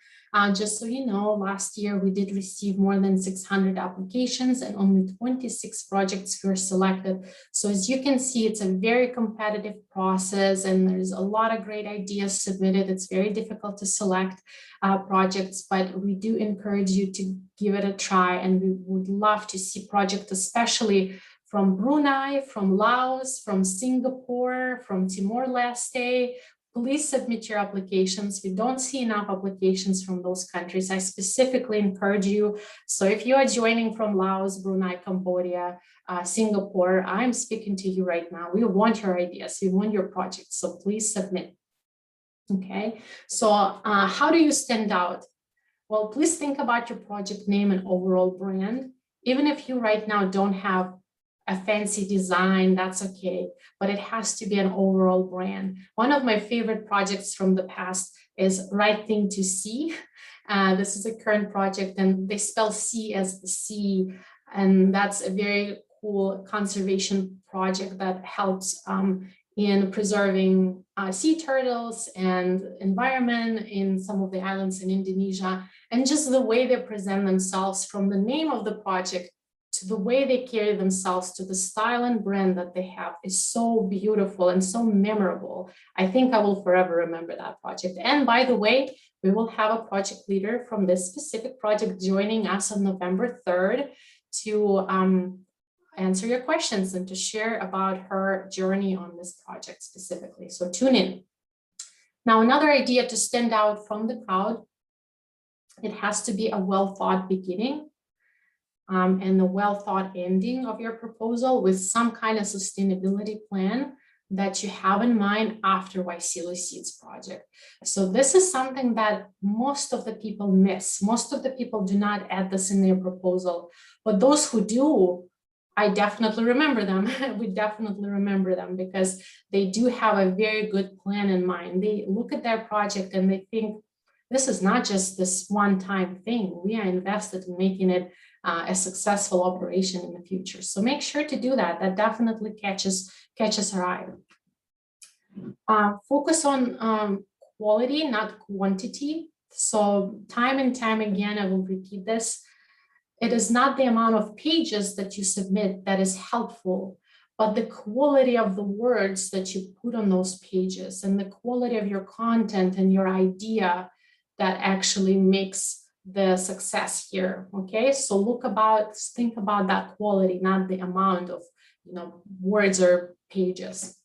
Speaker 1: Just so you know, last year we did receive more than 600 applications and only 26 projects were selected. So as you can see, it's a very competitive process and there's a lot of great ideas submitted. It's very difficult to select projects, but we do encourage you to give it a try, and we would love to see projects, especially from Brunei, from Laos, from Singapore, from Timor-Leste. Please submit your applications. We don't see enough applications from those countries. I specifically encourage you. So if you are joining from Laos, Brunei, Cambodia, Singapore, I'm speaking to you right now. We want your ideas. We want your projects. So please submit. Okay. So how do you stand out? Well, please think about your project name and overall brand. Even if you right now don't have a fancy design, that's okay, but it has to be an overall brand. One of my favorite projects from the past is Right Thing to See. This is a current project, and they spell sea as the sea, and that's a very cool conservation project that helps in preserving sea turtles and environment in some of the islands in Indonesia. And just the way they present themselves, from the name of the project to the way they carry themselves, to the style and brand that they have, is so beautiful and so memorable. I think I will forever remember that project. And by the way, we will have a project leader from this specific project joining us on November 3rd to answer your questions and to share about her journey on this project specifically. So tune in. Now, another idea to stand out from the crowd, it has to be a well thought beginning and the well thought ending of your proposal, with some kind of sustainability plan that you have in mind after YSEALI Seeds project. So this is something that most of the people miss. Most of the people do not add this in their proposal, but those who do, I definitely remember them. We definitely remember them because they do have a very good plan in mind. They look at their project and they think, this is not just this one-time thing. We are invested in making it a successful operation in the future. So make sure to do that. That definitely catches our eye. Focus on quality, not quantity. So time and time again, I will repeat this. It is not the amount of pages that you submit that is helpful, but the quality of the words that you put on those pages and the quality of your content and your idea that actually makes the success here. Okay, so think about that quality, not the amount of words or pages.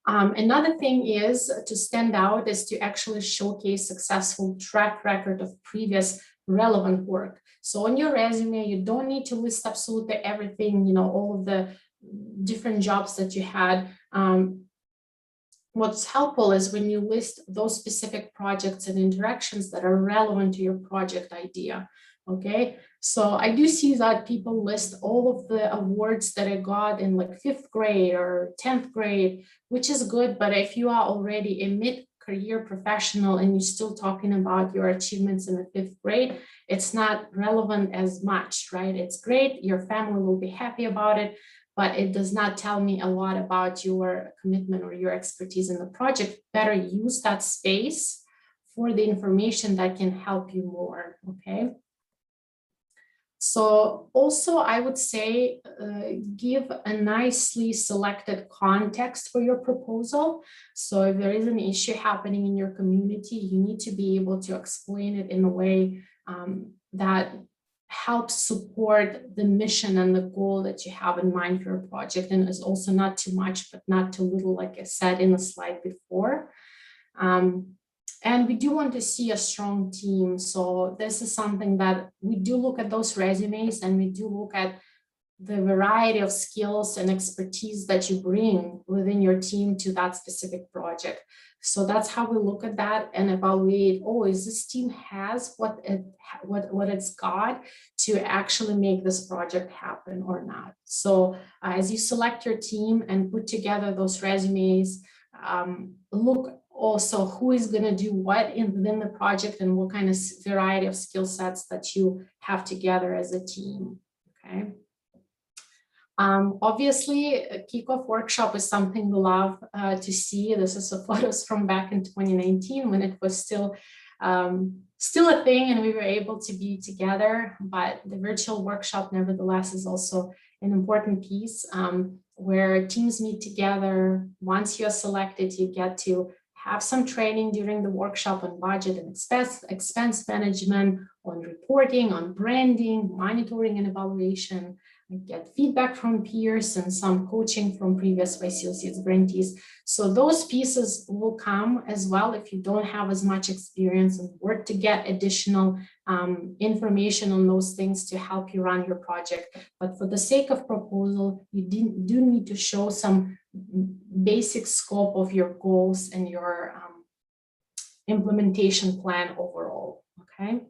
Speaker 1: Another thing is to stand out is to actually showcase successful track record of previous relevant work. So on your resume, you don't need to list absolutely everything, all of the different jobs that you had. What's helpful is when you list those specific projects and interactions that are relevant to your project idea. Okay, so I do see that people list all of the awards that I got in like 5th grade or 10th grade, which is good. But if you are already a mid-career professional and you're still talking about your achievements in the 5th grade, it's not relevant as much, right? It's great, your family will be happy about it, but it does not tell me a lot about your commitment or your expertise in the project. Better use that space for the information that can help you more, okay? So also I would say give a nicely selected context for your proposal. So if there is an issue happening in your community, you need to be able to explain it in a way that helps support the mission and the goal that you have in mind for your project, and is also not too much, but not too little, like I said in the slide before. And we do want to see a strong team. So this is something that we do look at those resumes, and we do look at the variety of skills and expertise that you bring within your team to that specific project. So that's how we look at that and evaluate, oh, is this team has what it's got to actually make this project happen or not. So as you select your team and put together those resumes, look also who is going to do what within the project and what kind of variety of skill sets that you have together as a team. Okay. Obviously, a kickoff workshop is something we love to see. This is the photos from back in 2019 when it was still a thing and we were able to be together. But the virtual workshop, nevertheless, is also an important piece where teams meet together. Once you're selected, you get to have some training during the workshop on budget and expense management, on reporting, on branding, monitoring and evaluation. Get feedback from peers and some coaching from previous YSEALI Seeds grantees. So those pieces will come as well if you don't have as much experience, and work to get additional information on those things to help you run your project. But for the sake of proposal, you do need to show some basic scope of your goals and your implementation plan overall, okay?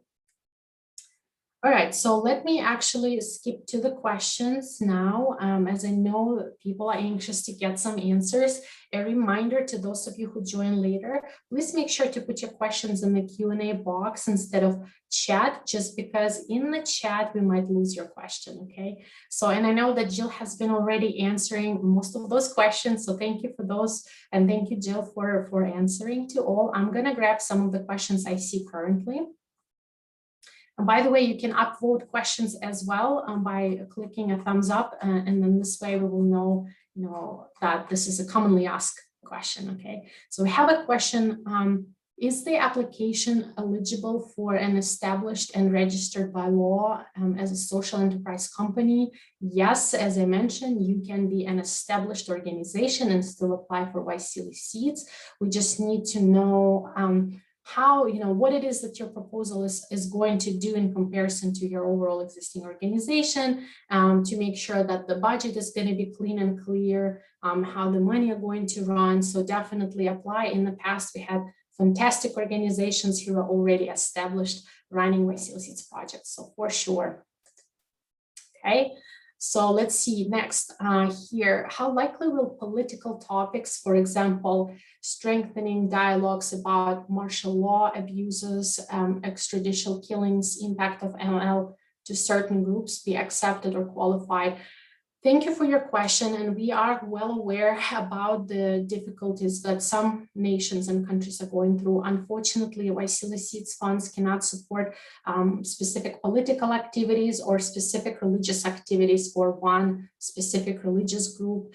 Speaker 1: All right, so let me actually skip to the questions now, as I know people are anxious to get some answers. A reminder to those of you who join later, please make sure to put your questions in the Q&A box instead of chat, just because in the chat we might lose your question, okay? So, and I know that Jill has been already answering most of those questions, so thank you for those, and thank you, Jill, for answering to all. I'm gonna grab some of the questions I see currently. And by the way, you can upvote questions as well by clicking a thumbs up, and then this way we will know, that this is a commonly asked question. Okay, so we have a question: is the application eligible for an established and registered by law as a social enterprise company? Yes, as I mentioned, you can be an established organization and still apply for YSEALI Seeds. We just need to know how, what it is that your proposal is going to do in comparison to your overall existing organization, to make sure that the budget is going to be clean and clear, how the money are going to run. So definitely apply. In the past, we had fantastic organizations who are already established running YSEALI Seeds projects. So for sure. Okay. So let's see next here. How likely will political topics, for example, strengthening dialogues about martial law abuses, extrajudicial killings, impact of ML to certain groups be accepted or qualified? Thank you for your question, and we are well aware about the difficulties that some nations and countries are going through. Unfortunately, YSEALI Seeds funds cannot support specific political activities or specific religious activities for one specific religious group.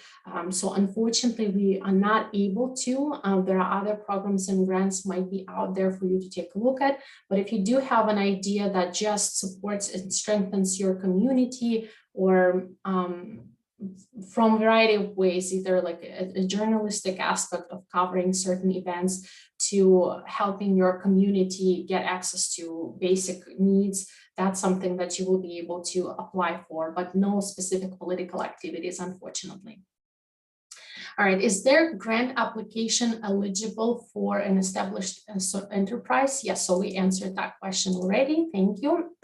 Speaker 1: So unfortunately, we are not able to. There are other programs and grants might be out there for you to take a look at. But if you do have an idea that just supports and strengthens your community, or from a variety of ways, either like a journalistic aspect of covering certain events to helping your community get access to basic needs, that's something that you will be able to apply for, but no specific political activities, unfortunately. All right, is their grant application eligible for an established enterprise? Yes, so we answered that question already, thank you.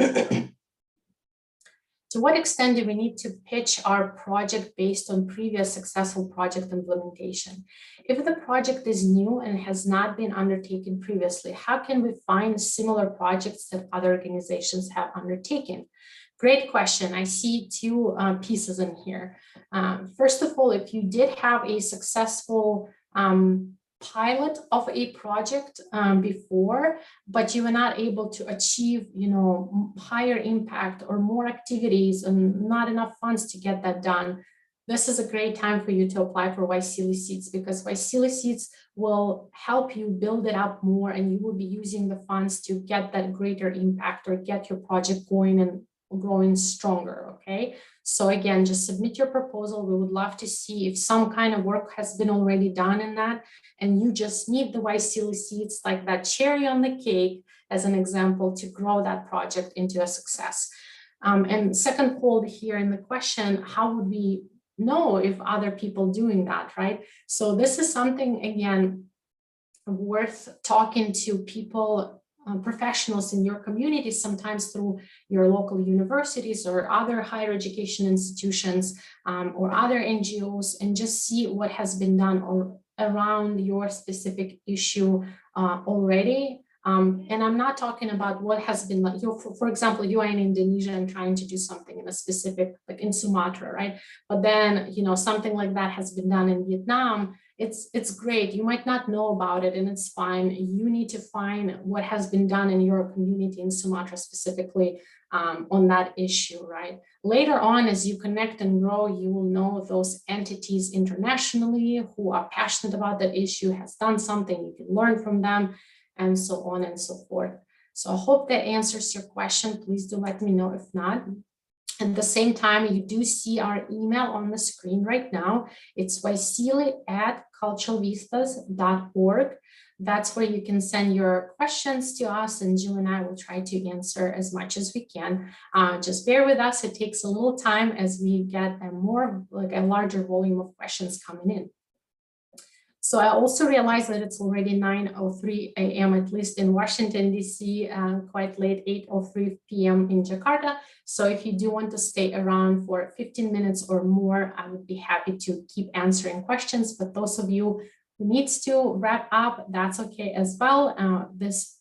Speaker 1: To what extent do we need to pitch our project based on previous successful project implementation? If the project is new and has not been undertaken previously, how can we find similar projects that other organizations have undertaken? Great question. I see two pieces in here. First of all, if you did have a successful pilot of a project before, but you were not able to achieve, higher impact or more activities and not enough funds to get that done, this is a great time for you to apply for YSEALI Seeds, because YSEALI Seeds will help you build it up more, and you will be using the funds to get that greater impact or get your project going and growing stronger. Okay, so again, just submit your proposal. We would love to see if some kind of work has been already done in that, and you just need the YSEALI Seeds, like that cherry on the cake, as an example, to grow that project into a success. And second hold here in the question, how would we know if other people doing that, right? So this is something, again, worth talking to people, professionals in your community, sometimes through your local universities or other higher education institutions, or other NGOs, and just see what has been done or around your specific issue already. And I'm not talking about what has been, like, for example, you are in Indonesia and trying to do something in a specific, like in Sumatra, right? But then, something like that has been done in Vietnam. It's great. You might not know about it, and it's fine. You need to find what has been done in your community in Sumatra specifically on that issue, right? Later on, as you connect and grow, you will know those entities internationally who are passionate about that issue, has done something, you can learn from them, and so on and so forth. So I hope that answers your question. Please do let me know if not. At the same time, you do see our email on the screen right now. It's yseali@culturalvistas.org. That's where you can send your questions to us, and Jill and I will try to answer as much as we can. Just bear with us. It takes a little time as we get a larger volume of questions coming in. So I also realized that it's already 9:03 a.m. at least in Washington, D.C., quite late, 8:03 p.m. in Jakarta. So if you do want to stay around for 15 minutes or more, I would be happy to keep answering questions. But those of you who needs to wrap up, that's okay as well. This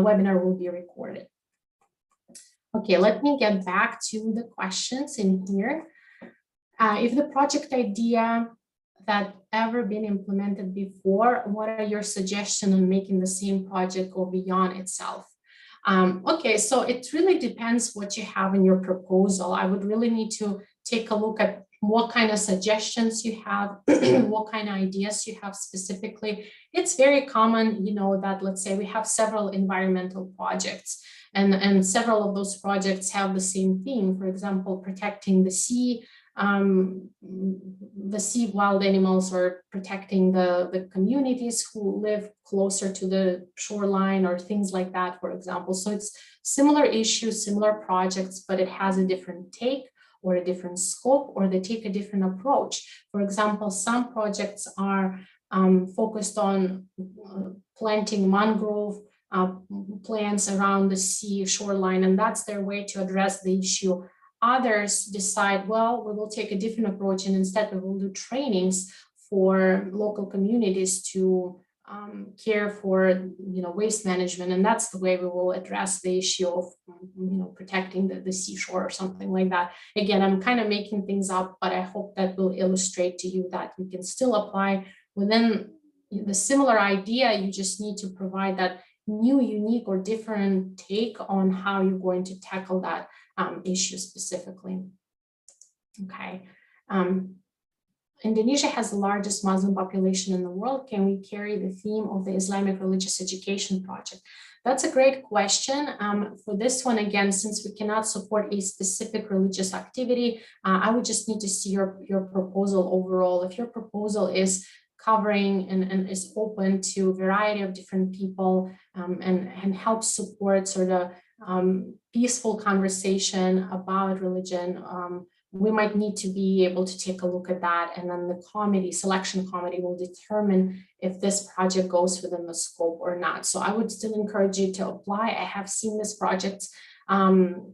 Speaker 1: webinar will be recorded. Okay, let me get back to the questions in here. If the project idea that ever been implemented before, what are your suggestions on making the same project go beyond itself? Okay, so it really depends what you have in your proposal. I would really need to take a look at what kind of suggestions you have, what kind of ideas you have specifically. It's very common, that let's say we have several environmental projects, and several of those projects have the same theme. For example, protecting the sea, wild animals, or protecting the communities who live closer to the shoreline, or things like that, for example. So it's similar issues, similar projects, but it has a different take or a different scope, or they take a different approach. For example, some projects are focused on planting mangrove plants around the sea shoreline, and that's their way to address the issue. Others decide, well, we will take a different approach, and instead we will do trainings for local communities to care for waste management, and that's the way we will address the issue of protecting the seashore or something like that. Again, I'm kind of making things up, but I hope that will illustrate to you that you can still apply within the similar idea. You just need to provide that new, unique, or different take on how you're going to tackle that issue specifically. Okay. Indonesia has the largest Muslim population in the world. Can we carry the theme of the Islamic Religious Education Project? That's a great question. For this one, again, since we cannot support a specific religious activity, I would just need to see your proposal overall. If your proposal is covering and is open to a variety of different people and helps support sort of peaceful conversation about religion, we might need to be able to take a look at that, and then the selection committee will determine if this project goes within the scope or not. So I would still encourage you to apply. I have seen this project's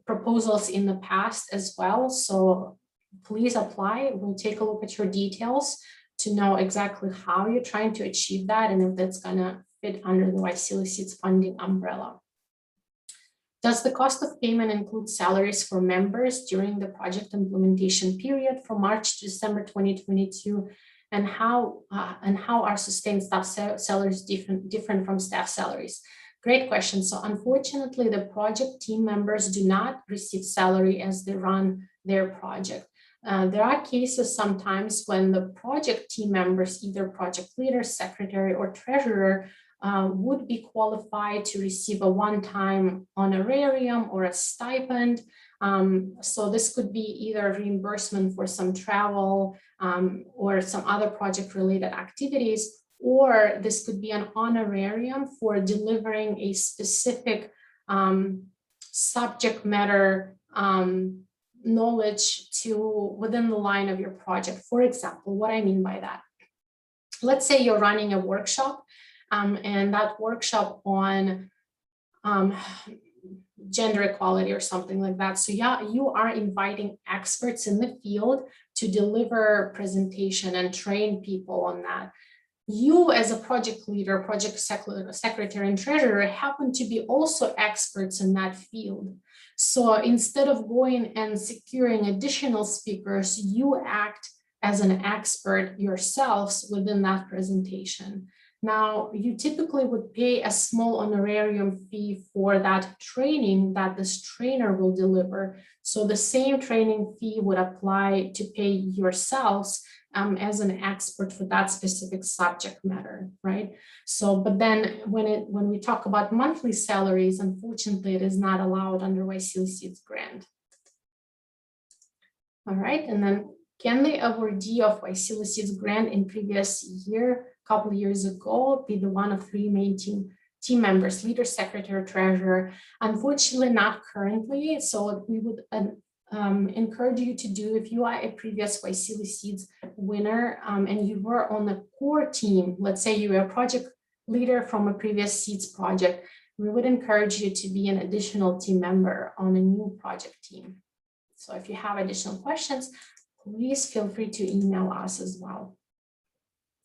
Speaker 1: proposals in the past as well, so please apply. We'll take a look at your details to know exactly how you're trying to achieve that and if that's gonna fit under the YSEALI Seeds funding umbrella. Does the cost of payment include salaries for members during the project implementation period from March to December 2022? And how are sustained staff salaries different from staff salaries? Great question. So unfortunately, the project team members do not receive salary as they run their project. There are cases sometimes when the project team members, either project leader, secretary, or treasurer, would be qualified to receive a one-time honorarium or a stipend. So this could be either reimbursement for some travel or some other project-related activities, or this could be an honorarium for delivering a specific subject matter knowledge to within the line of your project. For example, what I mean by that, let's say you're running a workshop and that workshop on gender equality or something like that. So yeah, you are inviting experts in the field to deliver presentation and train people on that. You as a project leader, project secretary and treasurer happen to be also experts in that field. So instead of going and securing additional speakers, you act as an expert yourselves within that presentation. Now, you typically would pay a small honorarium fee for that training that this trainer will deliver. So the same training fee would apply to pay yourselves as an expert for that specific subject matter, right? So, but then when we talk about monthly salaries, unfortunately, it is not allowed under YSEALI Seeds grant. All right, and then can the awardee of YSEALI Seeds grant in previous year, couple of years ago, be the one of three main team members, leader, secretary, treasurer? Unfortunately, not currently. So we would encourage you to do, if you are a previous YSEALI Seeds winner and you were on the core team, let's say you were a project leader from a previous Seeds project, we would encourage you to be an additional team member on a new project team. So if you have additional questions, please feel free to email us as well.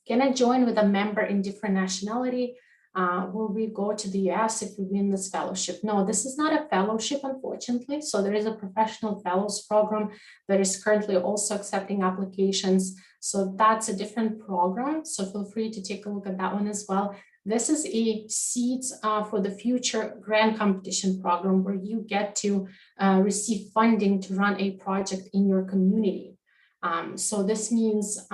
Speaker 1: Can I join with a member in different nationality? Will we go to the US if we win this fellowship? No, this is not a fellowship, unfortunately. So there is a professional fellows program that is currently also accepting applications. So that's a different program. So feel free to take a look at that one as well. This is a Seeds for the Future grant competition program where you get to receive funding to run a project in your community. So this means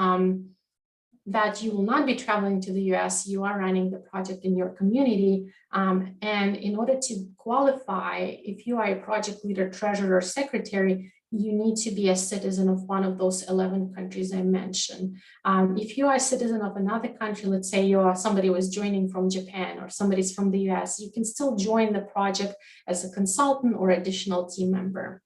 Speaker 1: that you will not be traveling to the US, you are running the project in your community. And in order to qualify, if you are a project leader, treasurer, or secretary, you need to be a citizen of one of those 11 countries I mentioned. If you are a citizen of another country, let's say somebody was joining from Japan or somebody's from the US, you can still join the project as a consultant or additional team member.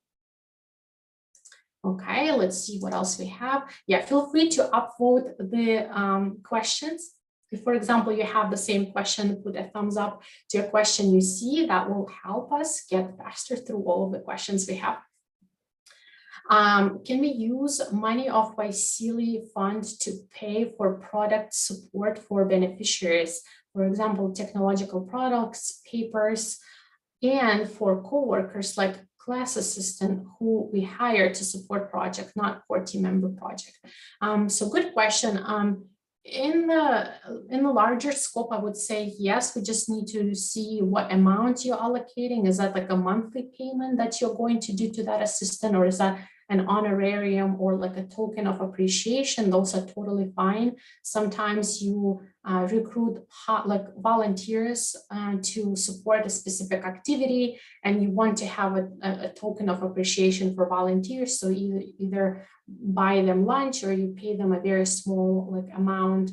Speaker 1: Okay, let's see what else we have. Yeah, feel free to upvote the questions. If, for example, you have the same question, put a thumbs up to your question you see. That will help us get faster through all of the questions we have. Can we use money of YSEALI fund to pay for product support for beneficiaries? For example, technological products, papers, and for co-workers like class assistant who we hire to support project, not for team member project. So good question. In the larger scope, I would say yes, we just need to see what amount you're allocating. Is that like a monthly payment that you're going to do to that assistant, or is that an honorarium or like a token of appreciation? Those are totally fine. Sometimes you recruit like volunteers to support a specific activity, and you want to have a token of appreciation for volunteers. So either buy them lunch or you pay them a very small like amount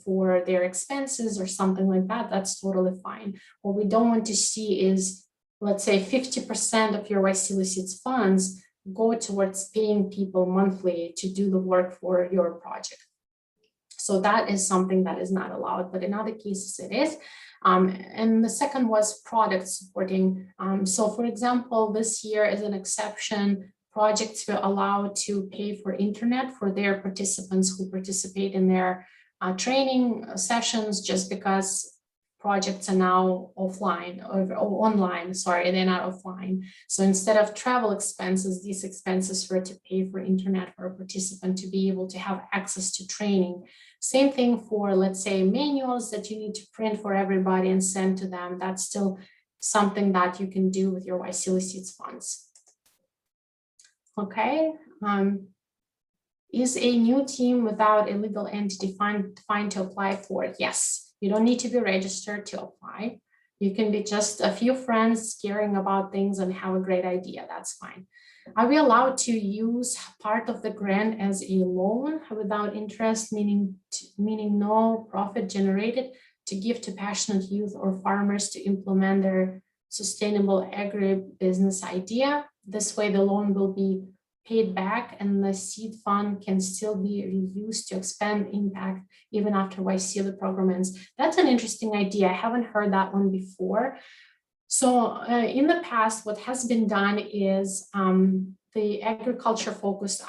Speaker 1: for their expenses or something like that. That's totally fine. What we don't want to see is, let's say 50% of your YSEALI Seeds funds go towards paying people monthly to do the work for your project. So that is something that is not allowed, but in other cases it is. And the second was product supporting. So for example, this year as an exception, projects were allowed to pay for internet for their participants who participate in their training sessions, just because projects are now offline or online, sorry, they're not offline. So instead of travel expenses, these expenses were to pay for internet for a participant to be able to have access to training. Same thing for, let's say, manuals that you need to print for everybody and send to them. That's still something that you can do with your YSEALI Seeds funds. Okay. Is a new team without a legal entity fine to apply for? Yes. You don't need to be registered to apply. You can be just a few friends caring about things and have a great idea. That's fine. Are we allowed to use part of the grant as a loan without interest, meaning no profit generated, to give to passionate youth or farmers to implement their sustainable agribusiness idea? This way the loan will be paid back and the seed fund can still be reused to expand impact even after YSEALI program ends. That's an interesting idea. I haven't heard that one before. So in the past, what has been done is the agriculture focused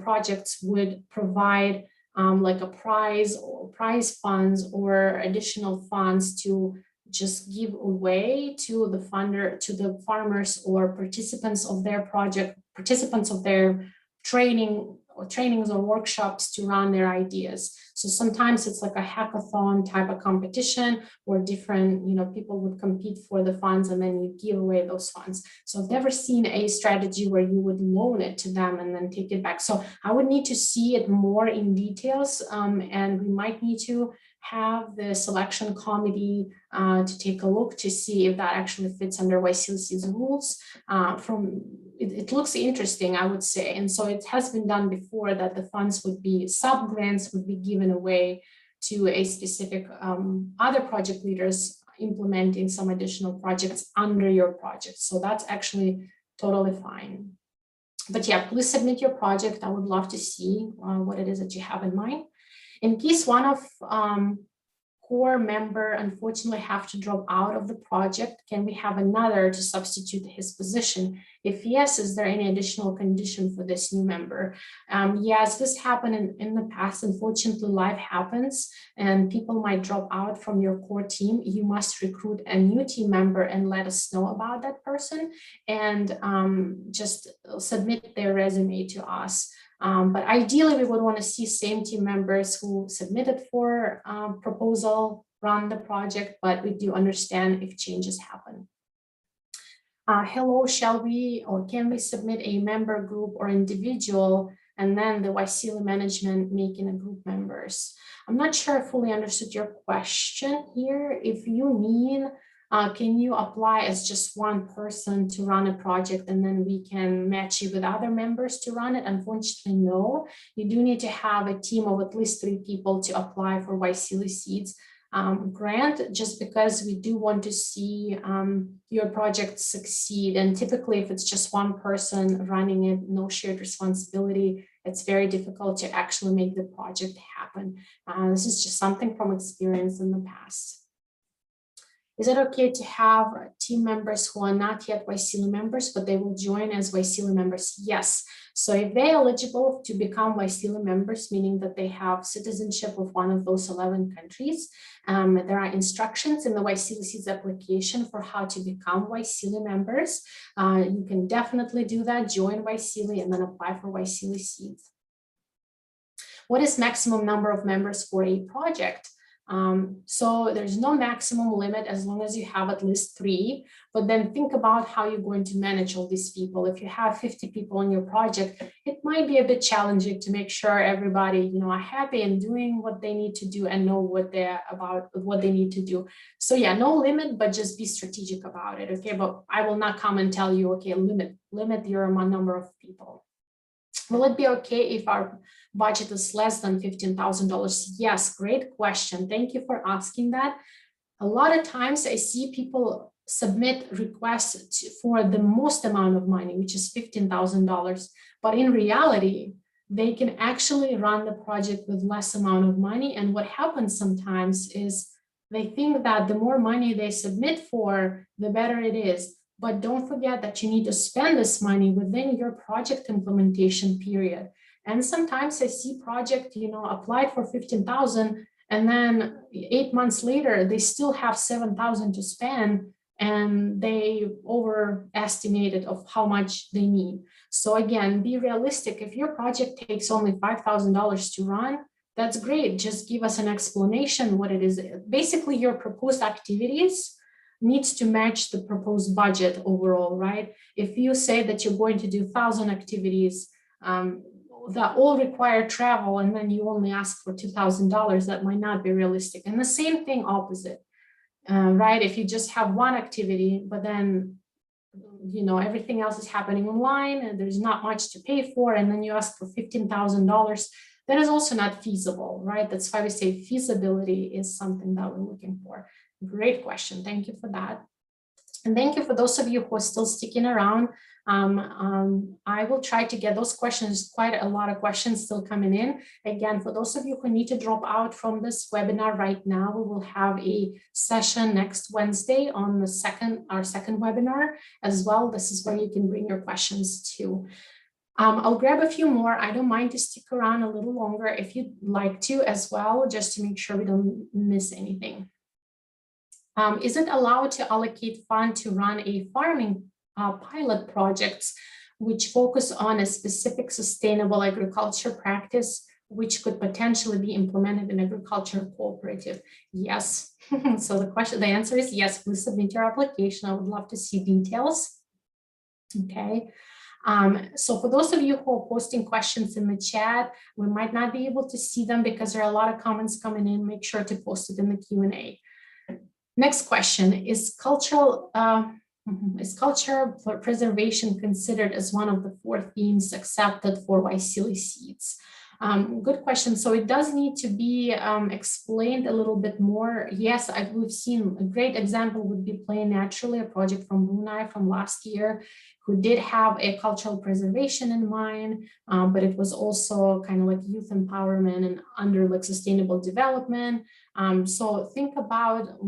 Speaker 1: projects would provide like a prize or prize funds or additional funds to just give away to the funder, to the farmers or participants of their project, participants of their trainings or workshops to run their ideas. So sometimes it's like a hackathon type of competition where different, people would compete for the funds and then you give away those funds. So I've never seen a strategy where you would loan it to them and then take it back. So I would need to see it more in details, and we might need to have the selection committee to take a look to see if that actually fits under YSEALI Seeds rules. It looks interesting, I would say. And so it has been done before that the funds would be, sub-grants would be given away to a specific other project leaders implementing some additional projects under your project. So that's actually totally fine. But yeah, please submit your project. I would love to see what it is that you have in mind. In case one of core member unfortunately have to drop out of the project, can we have another to substitute his position? If yes, is there any additional condition for this new member? Yes, this happened in the past. Unfortunately, life happens and people might drop out from your core team. You must recruit a new team member and let us know about that person and just submit their resume to us. But ideally, we would want to see same team members who submitted for proposal run the project, but we do understand if changes happen. Hello, shall we or can we submit a member group or individual and then the YSEALI management making a group members? I'm not sure I fully understood your question here. If you mean, can you apply as just one person to run a project and then we can match you with other members to run it? Unfortunately, no. You do need to have a team of at least 3 people to apply for YSEALI Seeds grant, just because we do want to see your project succeed. And typically, if it's just one person running it, no shared responsibility, it's very difficult to actually make the project happen. This is just something from experience in the past. Is it okay to have team members who are not yet YSEALI members, but they will join as YSEALI members? Yes. So if they're eligible to become YSEALI members, meaning that they have citizenship of one of those 11 countries, there are instructions in the YSEALI Seeds application for how to become YSEALI members. You can definitely do that, join YSEALI and then apply for YSEALI Seeds. What is maximum number of members for a project? So there's no maximum limit as long as you have at least 3, but then think about how you're going to manage all these people. If you have 50 people on your project, it might be a bit challenging to make sure everybody, are happy and doing what they need to do and know what they need to do. So yeah, no limit, but just be strategic about it. Okay, but I will not come and tell you, okay, limit your number of people. Will it be okay if our budget is less than $15,000? Yes, great question. Thank you for asking that. A lot of times I see people submit requests for the most amount of money, which is $15,000. But in reality, they can actually run the project with less amount of money. And what happens sometimes is they think that the more money they submit for, the better it is. But don't forget that you need to spend this money within your project implementation period. And sometimes I see project, applied for 15,000 and then 8 months later, they still have 7,000 to spend and they overestimated of how much they need. So again, be realistic. If your project takes only $5,000 to run, that's great. Just give us an explanation what it is. Basically, your proposed activities needs to match the proposed budget overall, right? If you say that you're going to do 1,000 activities that all require travel and then you only ask for $2,000, that might not be realistic. And the same thing opposite, right? If you just have one activity, but then everything else is happening online and there's not much to pay for, and then you ask for $15,000, that is also not feasible, right? That's why we say feasibility is something that we're looking for. Great question. Thank you for that. And thank you for those of you who are still sticking around. I will try to get those questions, quite a lot of questions still coming in. Again, for those of you who need to drop out from this webinar right now, we will have a session next Wednesday on our second webinar as well. This is where you can bring your questions to. I'll grab a few more. I don't mind to stick around a little longer if you'd like to as well, just to make sure we don't miss anything. Is it allowed to allocate fund to run a farming pilot projects which focus on a specific sustainable agriculture practice which could potentially be implemented in agriculture cooperative? Yes. So the answer is yes. Please submit your application. I would love to see details. Okay. So for those of you who are posting questions in the chat, we might not be able to see them because there are a lot of comments coming in. Make sure to post it in the Q&A. Next question, is culture preservation considered as one of the 4 themes accepted for YSEALI Seeds? Good question. So it does need to be explained a little bit more. Yes, we've seen a great example would be Play Naturally, a project from Brunei from last year, who did have a cultural preservation in mind, but it was also kind of like youth empowerment and under like sustainable development. So think about,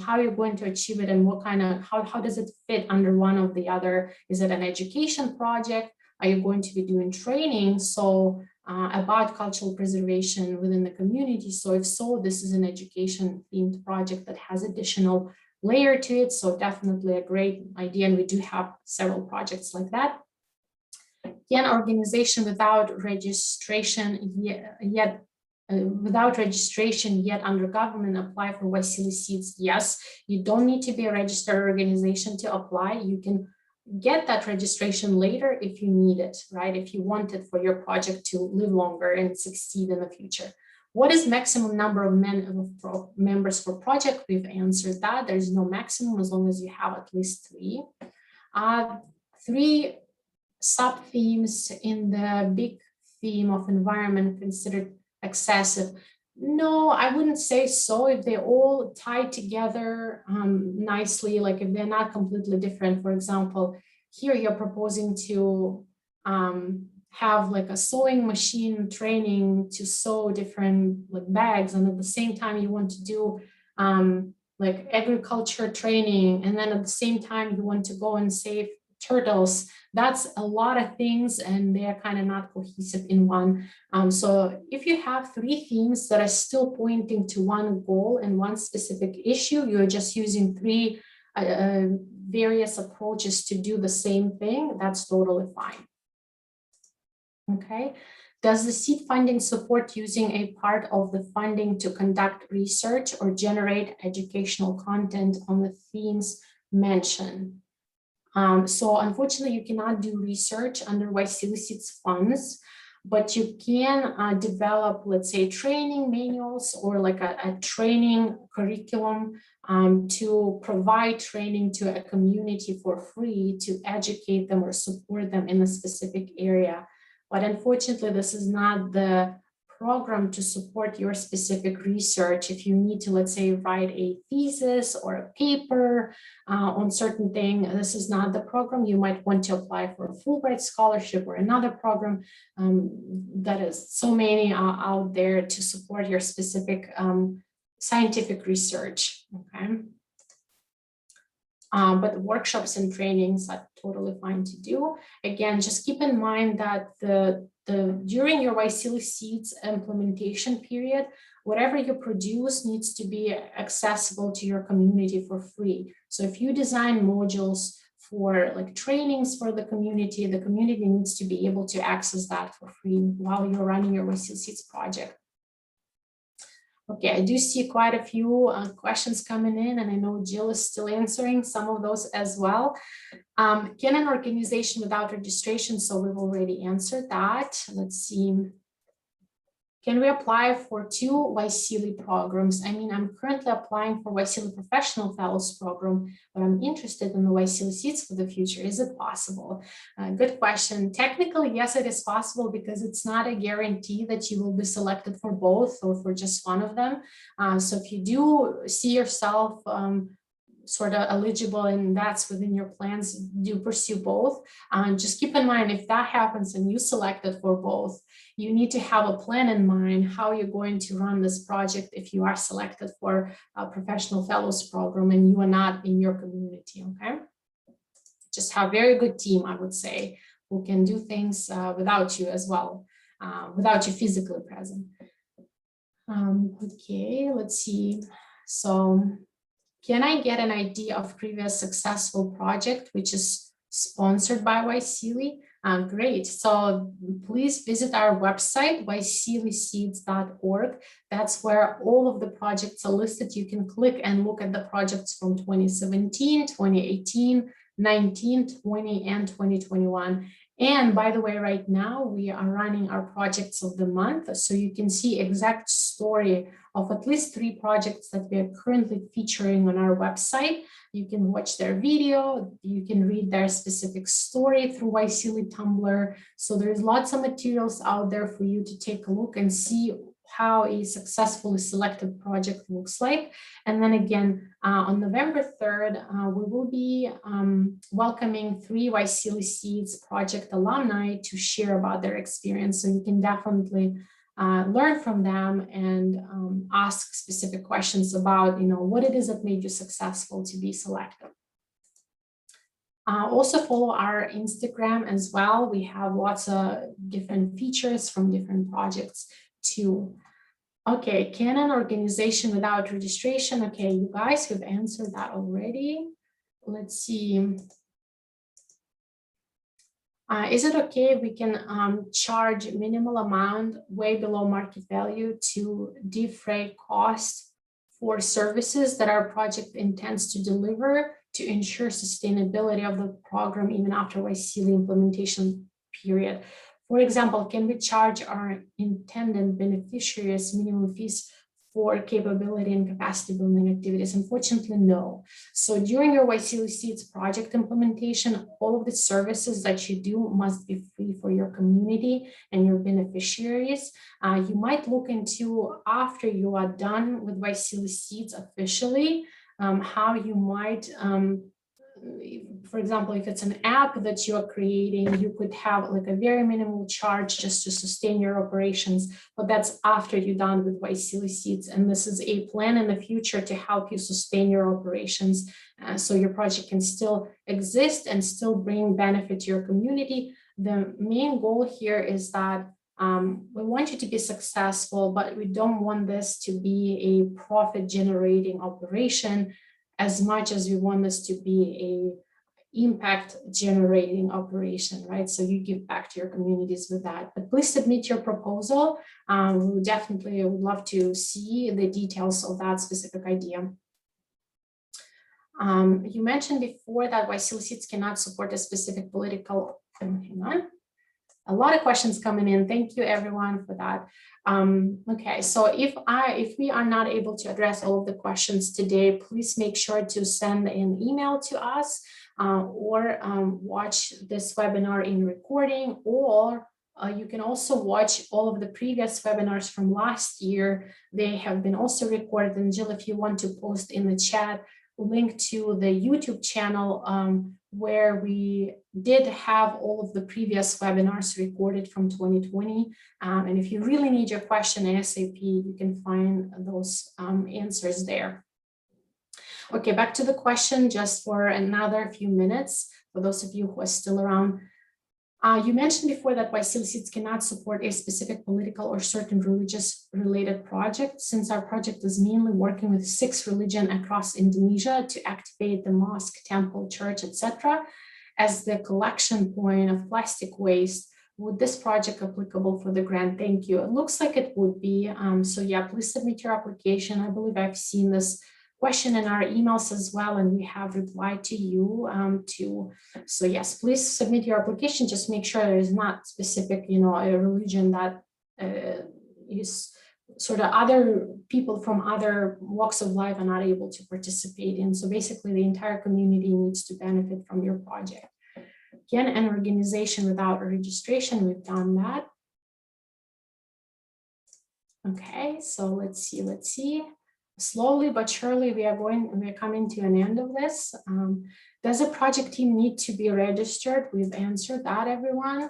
Speaker 1: how you're going to achieve it and what kind of, how does it fit under one of the other? Is it an education project? Are you going to be doing training? So about cultural preservation within the community. So if so, this is an education themed project that has additional layer to it. So definitely a great idea. And we do have several projects like that. Can organization without registration yet under government apply for YSEALI Seeds? Yes, you don't need to be a registered organization to apply. You can get that registration later if you need it, right? If you want it for your project to live longer and succeed in the future. What is maximum number of members for project? We've answered that. There's no maximum as long as you have at least 3. 3 sub-themes in the big theme of environment considered excessive. No, I wouldn't say so. If they all tie together nicely, like if they're not completely different. For example, here you're proposing to have like a sewing machine training to sew different like bags, and at the same time you want to do like agriculture training, and then at the same time you want to go and save turtles. That's a lot of things, and they are kind of not cohesive in one. So if you have 3 themes that are still pointing to one goal and one specific issue, you're just using 3 various approaches to do the same thing, that's totally fine. Okay. Does the seed funding support using a part of the funding to conduct research or generate educational content on the themes mentioned? So unfortunately, you cannot do research under YSEALI Seeds funds, but you can develop, let's say, training manuals or like a training curriculum to provide training to a community for free to educate them or support them in a specific area. But unfortunately, this is not the program to support your specific research. If you need to, let's say, write a thesis or a paper on certain thing, this is not the program. You might want to apply for a Fulbright scholarship or another program. That is so many out there to support your specific scientific research. Okay. But workshops and trainings are totally fine to do. Again, just keep in mind that during your YSEALI Seeds implementation period, whatever you produce needs to be accessible to your community for free. So if you design modules for like trainings for the community needs to be able to access that for free while you're running your YSEALI Seeds project. Okay, I do see quite a few questions coming in, and I know Jill is still answering some of those as well. Can an organization without registration, so we've already answered that. Let's see. Can we apply for 2 YSEALI programs? I mean, I'm currently applying for YSEALI Professional Fellows Program, but I'm interested in the YSEALI Seeds for the future. Is it possible? Good question. Technically, yes, it is possible because it's not a guarantee that you will be selected for both or for just one of them. So if you do see yourself sort of eligible and that's within your plans, do pursue both. Just keep in mind, if that happens and you selected for both, you need to have a plan in mind how you're going to run this project if you are selected for a professional fellows program and you are not in your community. Okay, just have a very good team, I would say, who can do things without you as well, without you physically present. Okay, let's see. So can I get an idea of previous successful project which is sponsored by YSEALI? Great. So please visit our website, YSEALISeeds.org. That's where all of the projects are listed. You can click and look at the projects from 2017, 2018, 19, 20, and 2021. And by the way, right now we are running our projects of the month. So you can see exact story of at least 3 projects that we are currently featuring on our website. You can watch their video, you can read their specific story through YSEALI Tumblr. So there's lots of materials out there for you to take a look and see how a successfully selected project looks like. And then again, on November 3rd, we will be welcoming 3 YSEALI Seeds project alumni to share about their experience. So you can definitely learn from them and ask specific questions about, what it is that made you successful to be selected. Also follow our Instagram as well. We have lots of different features from different projects too. Okay, can an organization without registration? Okay, you guys have answered that already. Let's see. Is it okay if we can charge minimal amount way below market value to defray costs for services that our project intends to deliver to ensure sustainability of the program even after YSEALI implementation period? For example, can we charge our intended beneficiaries minimum fees for capability and capacity building activities? Unfortunately, no. So during your YSEALI Seeds project implementation, all of the services that you do must be free for your community and your beneficiaries. You might look into, after you are done with YSEALI Seeds officially, how you might for example, if it's an app that you are creating, you could have like a very minimal charge just to sustain your operations, but that's after you're done with YSEALI Seeds. And this is a plan in the future to help you sustain your operations, so your project can still exist and still bring benefit to your community. The main goal here is that we want you to be successful, but we don't want this to be a profit generating operation as much as we want this to be a impact generating operation, right? So you give back to your communities with that. But please submit your proposal. We definitely would love to see the details of that specific idea. You mentioned before that YSEALI Seeds cannot support a specific political, hang on. A lot of questions coming in. Thank you everyone for that. Okay, so if we are not able to address all of the questions today, please make sure to send an email to us or watch this webinar in recording, or you can also watch all of the previous webinars from last year. They have been also recorded. And Jill, if you want to post in the chat link to the YouTube channel where we did have all of the previous webinars recorded from 2020. And if you really need your question ASAP, you can find those answers there. Okay, back to the question just for another few minutes, for those of you who are still around. You mentioned before that YSEALI Seeds cannot support a specific political or certain religious related project, since our project is mainly working with 6 religions across Indonesia to activate the mosque, temple, church, etc. as the collection point of plastic waste. Would this project applicable for the grant? Thank you. It looks like it would be. So yeah, please submit your application. I believe I've seen this question in our emails as well, and we have replied to you too. So yes, please submit your application. Just make sure there is not specific, a religion that is sort of other people from other walks of life are not able to participate in. So basically the entire community needs to benefit from your project. Again, an organization without a registration, we've done that. Okay, so let's see. Slowly but surely we're coming to an end of this. Does a project team need to be registered? We've answered that, everyone.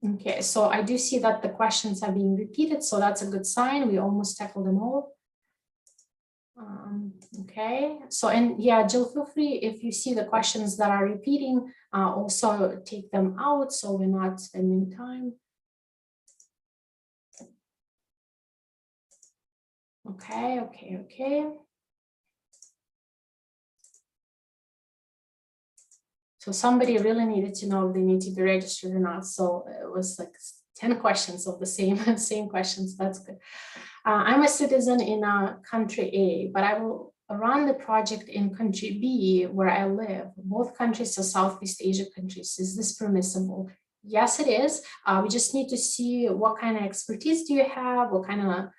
Speaker 1: Okay, so I do see that the questions are being repeated, so that's a good sign. We almost tackled them all. Okay, so, and yeah, Jill, feel free if you see the questions that are repeating, also take them out so we're not spending time. Okay. So somebody really needed to know if they need to be registered or not. So it was like 10 questions of the same questions. That's good. I'm a citizen in country A, but I will run the project in country B where I live. Both countries are Southeast Asia countries. Is this permissible? Yes, it is. We just need to see what kind of expertise do you have, what kind of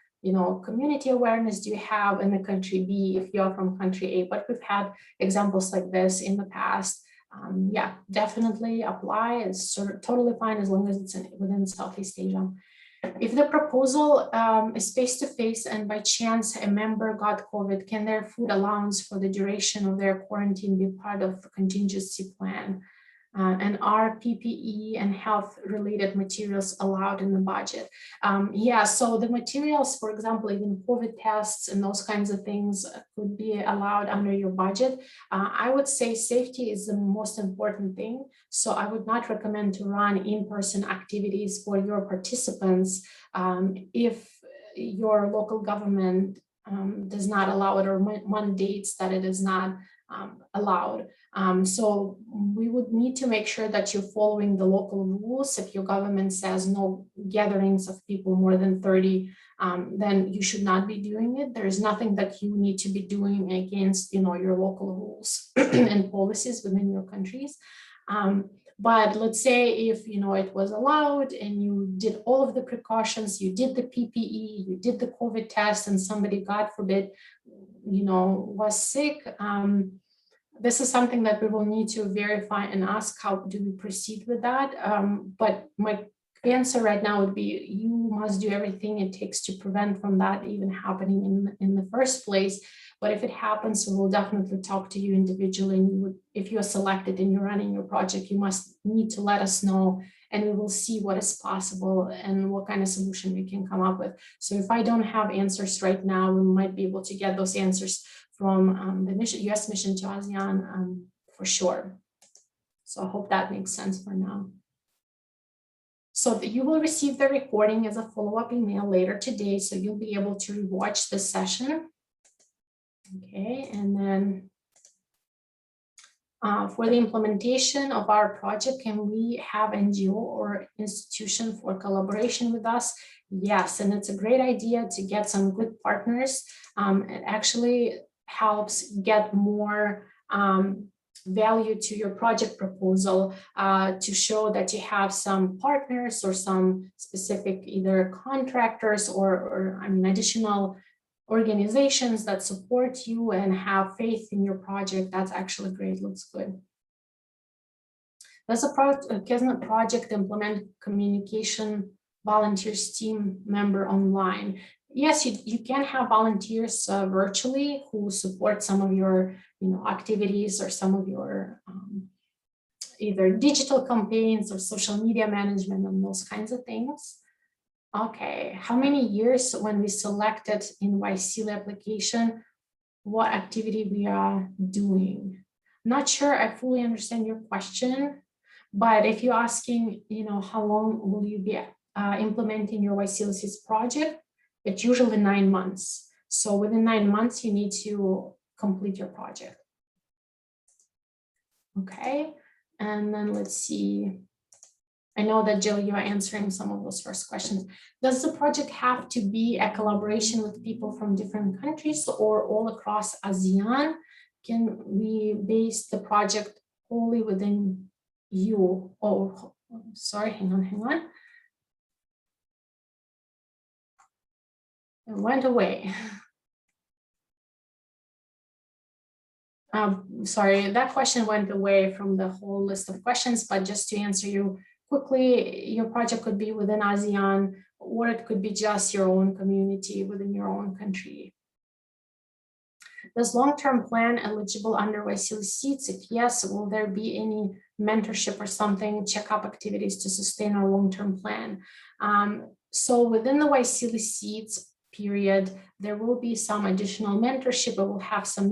Speaker 1: community awareness do you have in the country B if you're from country A, but we've had examples like this in the past. Yeah, definitely apply. It's sort of totally fine as long as it's within Southeast Asia. If the proposal is face-to-face and by chance a member got COVID, can their food allowance for the duration of their quarantine be part of the contingency plan? And are PPE and health-related materials allowed in the budget? Yeah, so the materials, for example, even COVID tests and those kinds of things could be allowed under your budget. I would say safety is the most important thing. So I would not recommend to run in-person activities for your participants if your local government does not allow it or mandates that it is not allowed. So we would need to make sure that you're following the local rules. If your government says no gatherings of people more than 30, then you should not be doing it. There is nothing that you need to be doing against, your local rules and policies within your countries. But let's say if, it was allowed and you did all of the precautions, you did the PPE, you did the COVID test, and somebody, God forbid, was sick, this is something that we will need to verify and ask how do we proceed with that. But my answer right now would be you must do everything it takes to prevent from that even happening in the first place. But if it happens, we will definitely talk to you individually. And if you are selected and you're running your project, you must need to let us know, and we will see what is possible and what kind of solution we can come up with. So if I don't have answers right now, we might be able to get those answers from the US mission to ASEAN for sure. So I hope that makes sense for now. So you will receive the recording as a follow-up email later today, so you'll be able to rewatch this session. Okay, and then for the implementation of our project, can we have NGO or institution for collaboration with us? Yes, and it's a great idea to get some good partners. It actually helps get more value to your project proposal to show that you have some partners or some specific either contractors or I mean additional organizations that support you and have faith in your project. That's actually great, looks good. Does a project implement communication volunteers team member online? Yes, you can have volunteers virtually who support some of your activities or some of your either digital campaigns or social media management and those kinds of things. Okay, how many years when we selected in YSEALI application, what activity we are doing? Not sure I fully understand your question, but if you're asking, how long will you be implementing your YSEALI Seeds project, it's usually 9 months. So within 9 months, you need to complete your project. Okay, and then let's see. I know that Jill, you are answering some of those first questions. Does the project have to be a collaboration with people from different countries or all across ASEAN? Can we base the project only within you? Oh, sorry, hang on. It went away. Sorry, that question went away from the whole list of questions, but just to answer you quickly, your project could be within ASEAN, or it could be just your own community within your own country. Does long-term plan eligible under YSEALI Seeds? If yes, will there be any mentorship or something, check-up activities to sustain our long-term plan? So within the YSEALI Seeds period, there will be some additional mentorship. We will have some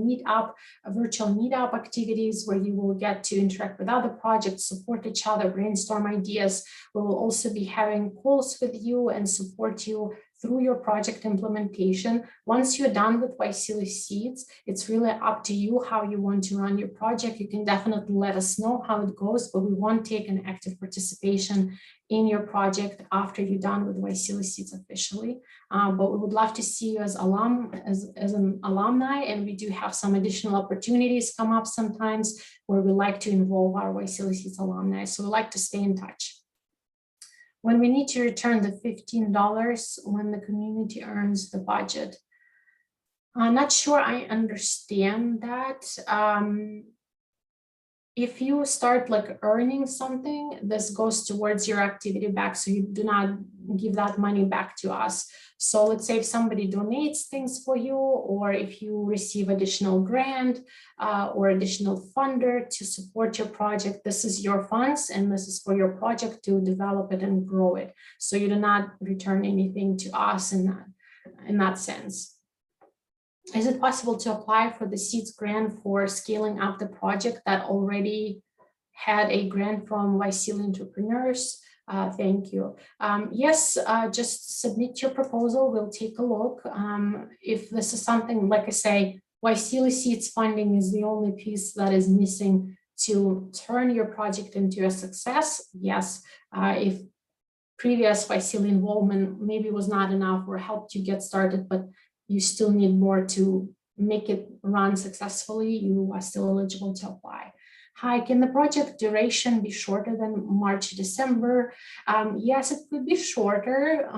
Speaker 1: virtual meetup activities where you will get to interact with other projects, support each other, brainstorm ideas. We will also be having calls with you and support you through your project implementation. Once you're done with YSEALI Seeds, it's really up to you how you want to run your project. You can definitely let us know how it goes, but we won't take an active participation in your project after you're done with YSEALI Seeds officially. But we would love to see you as an alumni, and we do have some additional opportunities come up sometimes where we like to involve our YSEALI Seeds alumni. So we like to stay in touch. When we need to return the $15 when the community earns the budget. I'm not sure I understand that. If you start earning something, this goes towards your activity back, so you do not give that money back to us. So let's say if somebody donates things for you, or if you receive additional grant or additional funder to support your project, this is your funds and this is for your project to develop it and grow it. So you do not return anything to us in that sense. Is it possible to apply for the Seeds grant for scaling up the project that already had a grant from YSEALI entrepreneurs? Thank you. Yes, just submit your proposal. We'll take a look. If this is something, like I say, YSEALI Seeds funding is the only piece that is missing to turn your project into a success. Yes, if previous YSEALI involvement maybe was not enough or helped you get started, but you still need more to make it run successfully, you are still eligible to apply. Hi, can the project duration be shorter than March, December? Yes, it could be shorter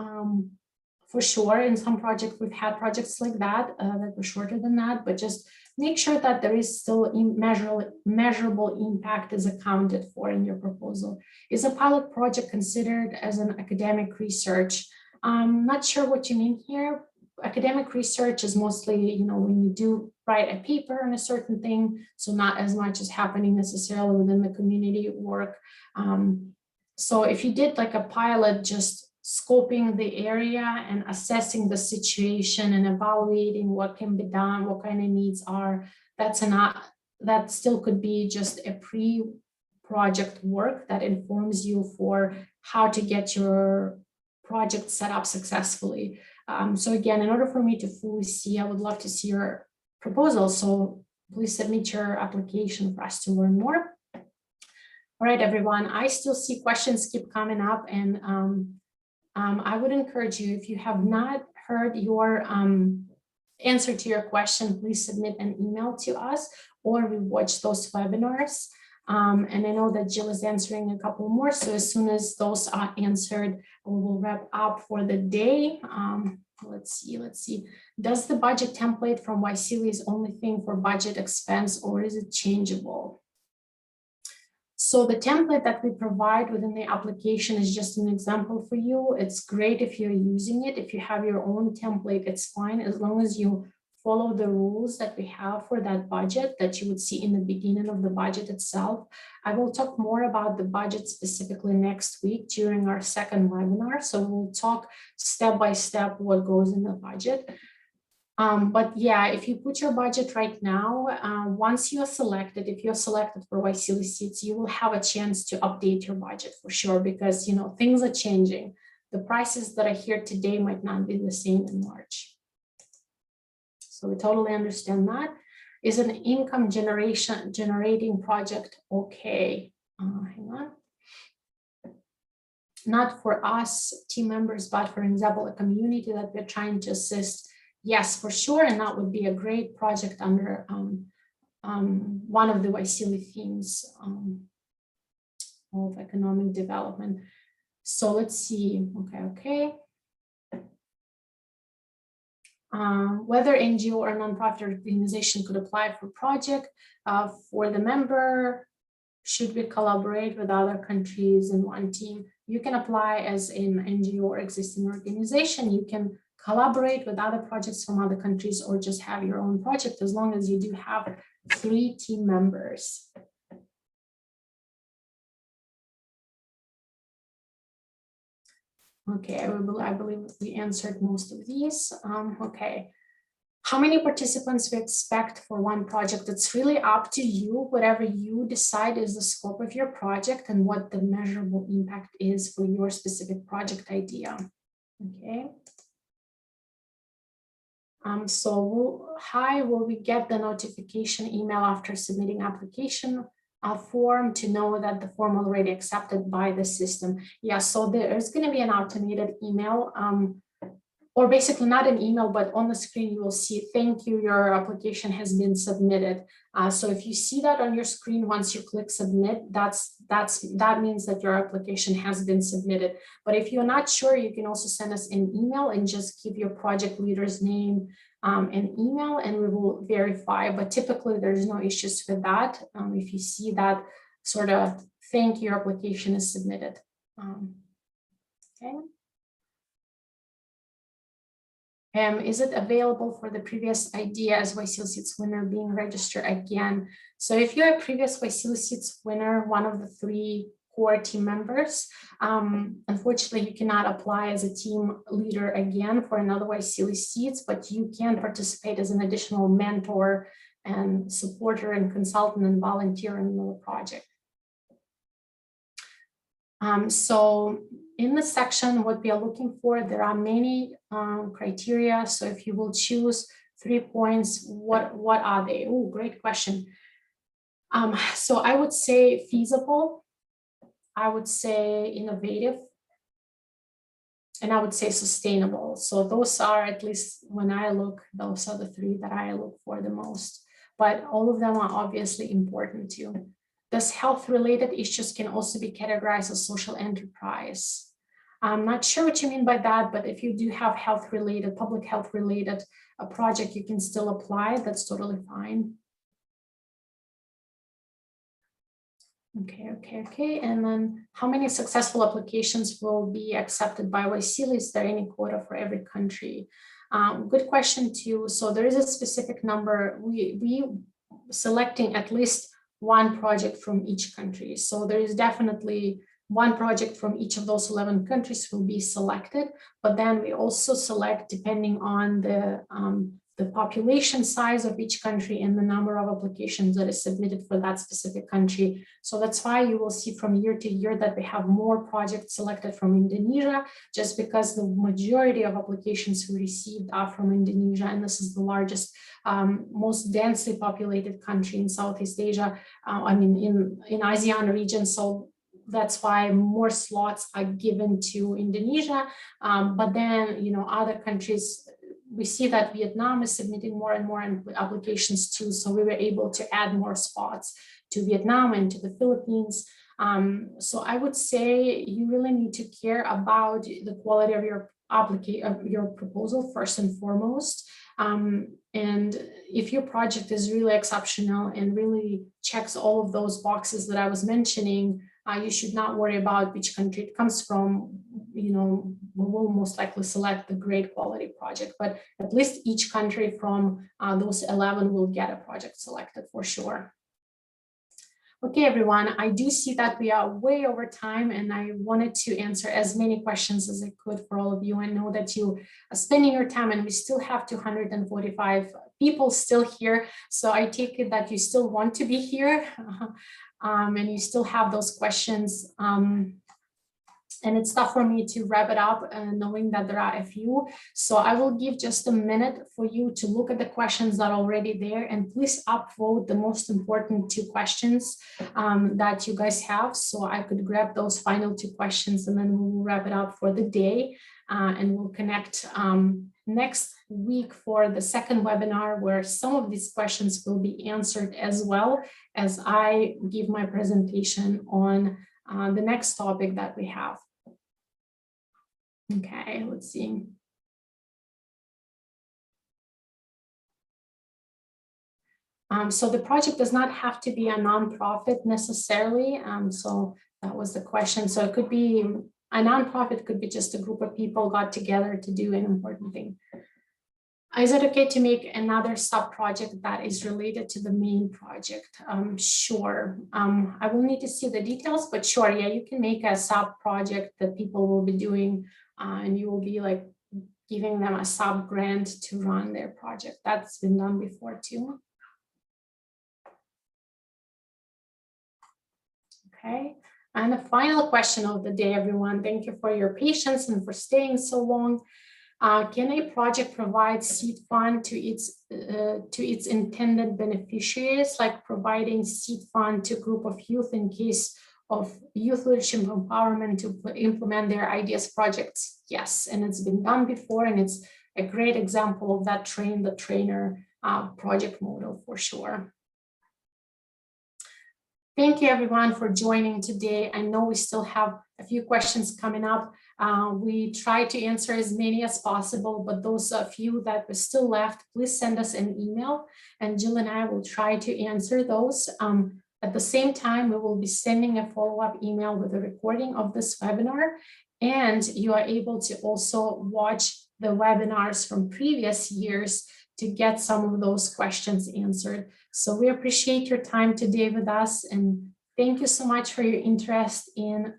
Speaker 1: for sure. In some projects, we've had projects like that that were shorter than that, but just make sure that there is still measurable impact is accounted for in your proposal. Is a pilot project considered as an academic research? I'm not sure what you mean here. academic research is mostly, when you do write a paper on a certain thing, so not as much is happening necessarily within the community work. So if you did like a pilot, just scoping the area and assessing the situation and evaluating what can be done, what kind of needs are, that still could be just a pre-project work that informs you for how to get your project set up successfully. So again, in order for me to fully see, I would love to see your proposal. So please submit your application for us to learn more. All right, everyone, I still see questions keep coming up, and I would encourage you, if you have not heard your answer to your question, please submit an email to us or rewatch those webinars. And I know that Jill is answering a couple more. So as soon as those are answered, we will wrap up for the day. Let's see. Does the budget template from YSEALI is only thing for budget expense, or is it changeable? So the template that we provide within the application is just an example for you. It's great if you're using it. If you have your own template, it's fine, as long as you follow the rules that we have for that budget that you would see in the beginning of the budget itself. I will talk more about the budget specifically next week during our second webinar. So we'll talk step by step what goes in the budget. But yeah, if you put your budget right now, once you're selected, if you're selected for YSEALI Seeds, you will have a chance to update your budget for sure, because things are changing. The prices that are here today might not be the same in March. So we totally understand that. Is an income generating project okay? Hang on. Not for us team members, but for example, a community that we're trying to assist. Yes, for sure, and that would be a great project under one of the YSEALI themes of economic development. So let's see. Okay. Whether NGO or nonprofit organization could apply for project for the member. Should we collaborate with other countries in one team? You can apply as an NGO or existing organization. You can collaborate with other projects from other countries, or just have your own project, as long as you do have 3 team members. Okay, I believe we answered most of these. Okay. How many participants we expect for one project? It's really up to you. Whatever you decide is the scope of your project and what the measurable impact is for your specific project idea. Okay. So how will we get the notification email after submitting application form to know that the form already accepted by the system? Yeah, so there's going to be an automated email, or basically not an email, but on the screen you will see, thank you, your application has been submitted. So if you see that on your screen, once you click submit, that means that your application has been submitted. But if you're not sure, you can also send us an email and just give your project leader's name and email, and we will verify. But typically there's no issues with that. If you see that sort of thank you, your application is submitted. Okay. Is it available for the previous idea as YSEALI Seeds winner being registered again? So if you're a previous YSEALI Seeds winner, one of the 3 core team members, unfortunately, you cannot apply as a team leader again for another YSEALI Seeds, but you can participate as an additional mentor and supporter and consultant and volunteer in the project. So in the section, what we are looking for, there are many criteria. So if you will choose 3 points, what are they? Oh, great question. So I would say feasible, I would say innovative, and I would say sustainable. So those are, at least when I look, those are the 3 that I look for the most, but all of them are obviously important too. Thus, health-related issues can also be categorized as social enterprise. I'm not sure what you mean by that, but if you do have health-related, public health-related project, you can still apply. That's totally fine. Okay. And then how many successful applications will be accepted by YSEALI? Is there any quota for every country? Good question too. So there is a specific number. We selecting at least one project from each country. So there is definitely one project from each of those 11 countries will be selected, but then we also select depending on the population size of each country and the number of applications that is submitted for that specific country. So that's why you will see from year to year that we have more projects selected from Indonesia, just because the majority of applications we received are from Indonesia, and this is the largest, most densely populated country in Southeast Asia, in ASEAN region. So that's why more slots are given to Indonesia. But then, other countries, we see that Vietnam is submitting more and more applications too. So we were able to add more spots to Vietnam and to the Philippines. So I would say you really need to care about the quality of your proposal first and foremost. And if your project is really exceptional and really checks all of those boxes that I was mentioning, you should not worry about which country it comes from. We will most likely select the great quality project, but at least each country from those 11 will get a project selected for sure. Okay, everyone, I do see that we are way over time, and I wanted to answer as many questions as I could for all of you. I know that you are spending your time, and we still have 245 people still here. So I take it that you still want to be here and you still have those questions. And it's tough for me to wrap it up knowing that there are a few. So I will give just a minute for you to look at the questions that are already there, and please upvote the most important 2 questions that you guys have. So I could grab those final 2 questions, and then we'll wrap it up for the day. And we'll connect next week for the second webinar, where some of these questions will be answered as well as I give my presentation on the next topic that we have. Okay, let's see. So the project does not have to be a nonprofit necessarily. So that was the question. So it could be a nonprofit, could be just a group of people got together to do an important thing. Is it okay to make another sub-project that is related to the main project? Sure. I will need to see the details, but sure, yeah, you can make a sub-project that people will be doing, and you will be like giving them a sub-grant to run their project. That's been done before too. Okay, and the final question of the day, everyone. Thank you for your patience and for staying so long. Can a project provide seed fund to its intended beneficiaries, like providing seed fund to a group of youth in case of youth leadership empowerment to implement their ideas projects? Yes, and it's been done before, and it's a great example of that train the trainer project model for sure. Thank you everyone for joining today. I know we still have a few questions coming up. We try to answer as many as possible, but those few that were still left, please send us an email, and Jill and I will try to answer those. At the same time, we will be sending a follow-up email with a recording of this webinar, and you are able to also watch the webinars from previous years to get some of those questions answered. So we appreciate your time today with us, and thank you so much for your interest in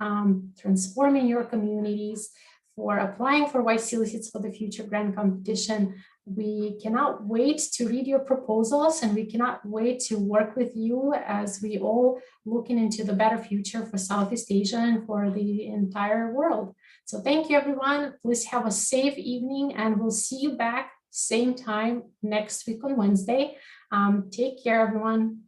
Speaker 1: transforming your communities, for applying for YSEALI Seeds for the Future grant competition. We cannot wait to read your proposals, and we cannot wait to work with you as we all looking into the better future for Southeast Asia and for the entire world. So thank you, everyone. Please have a safe evening, and we'll see you back same time next week on Wednesday. Take care, everyone.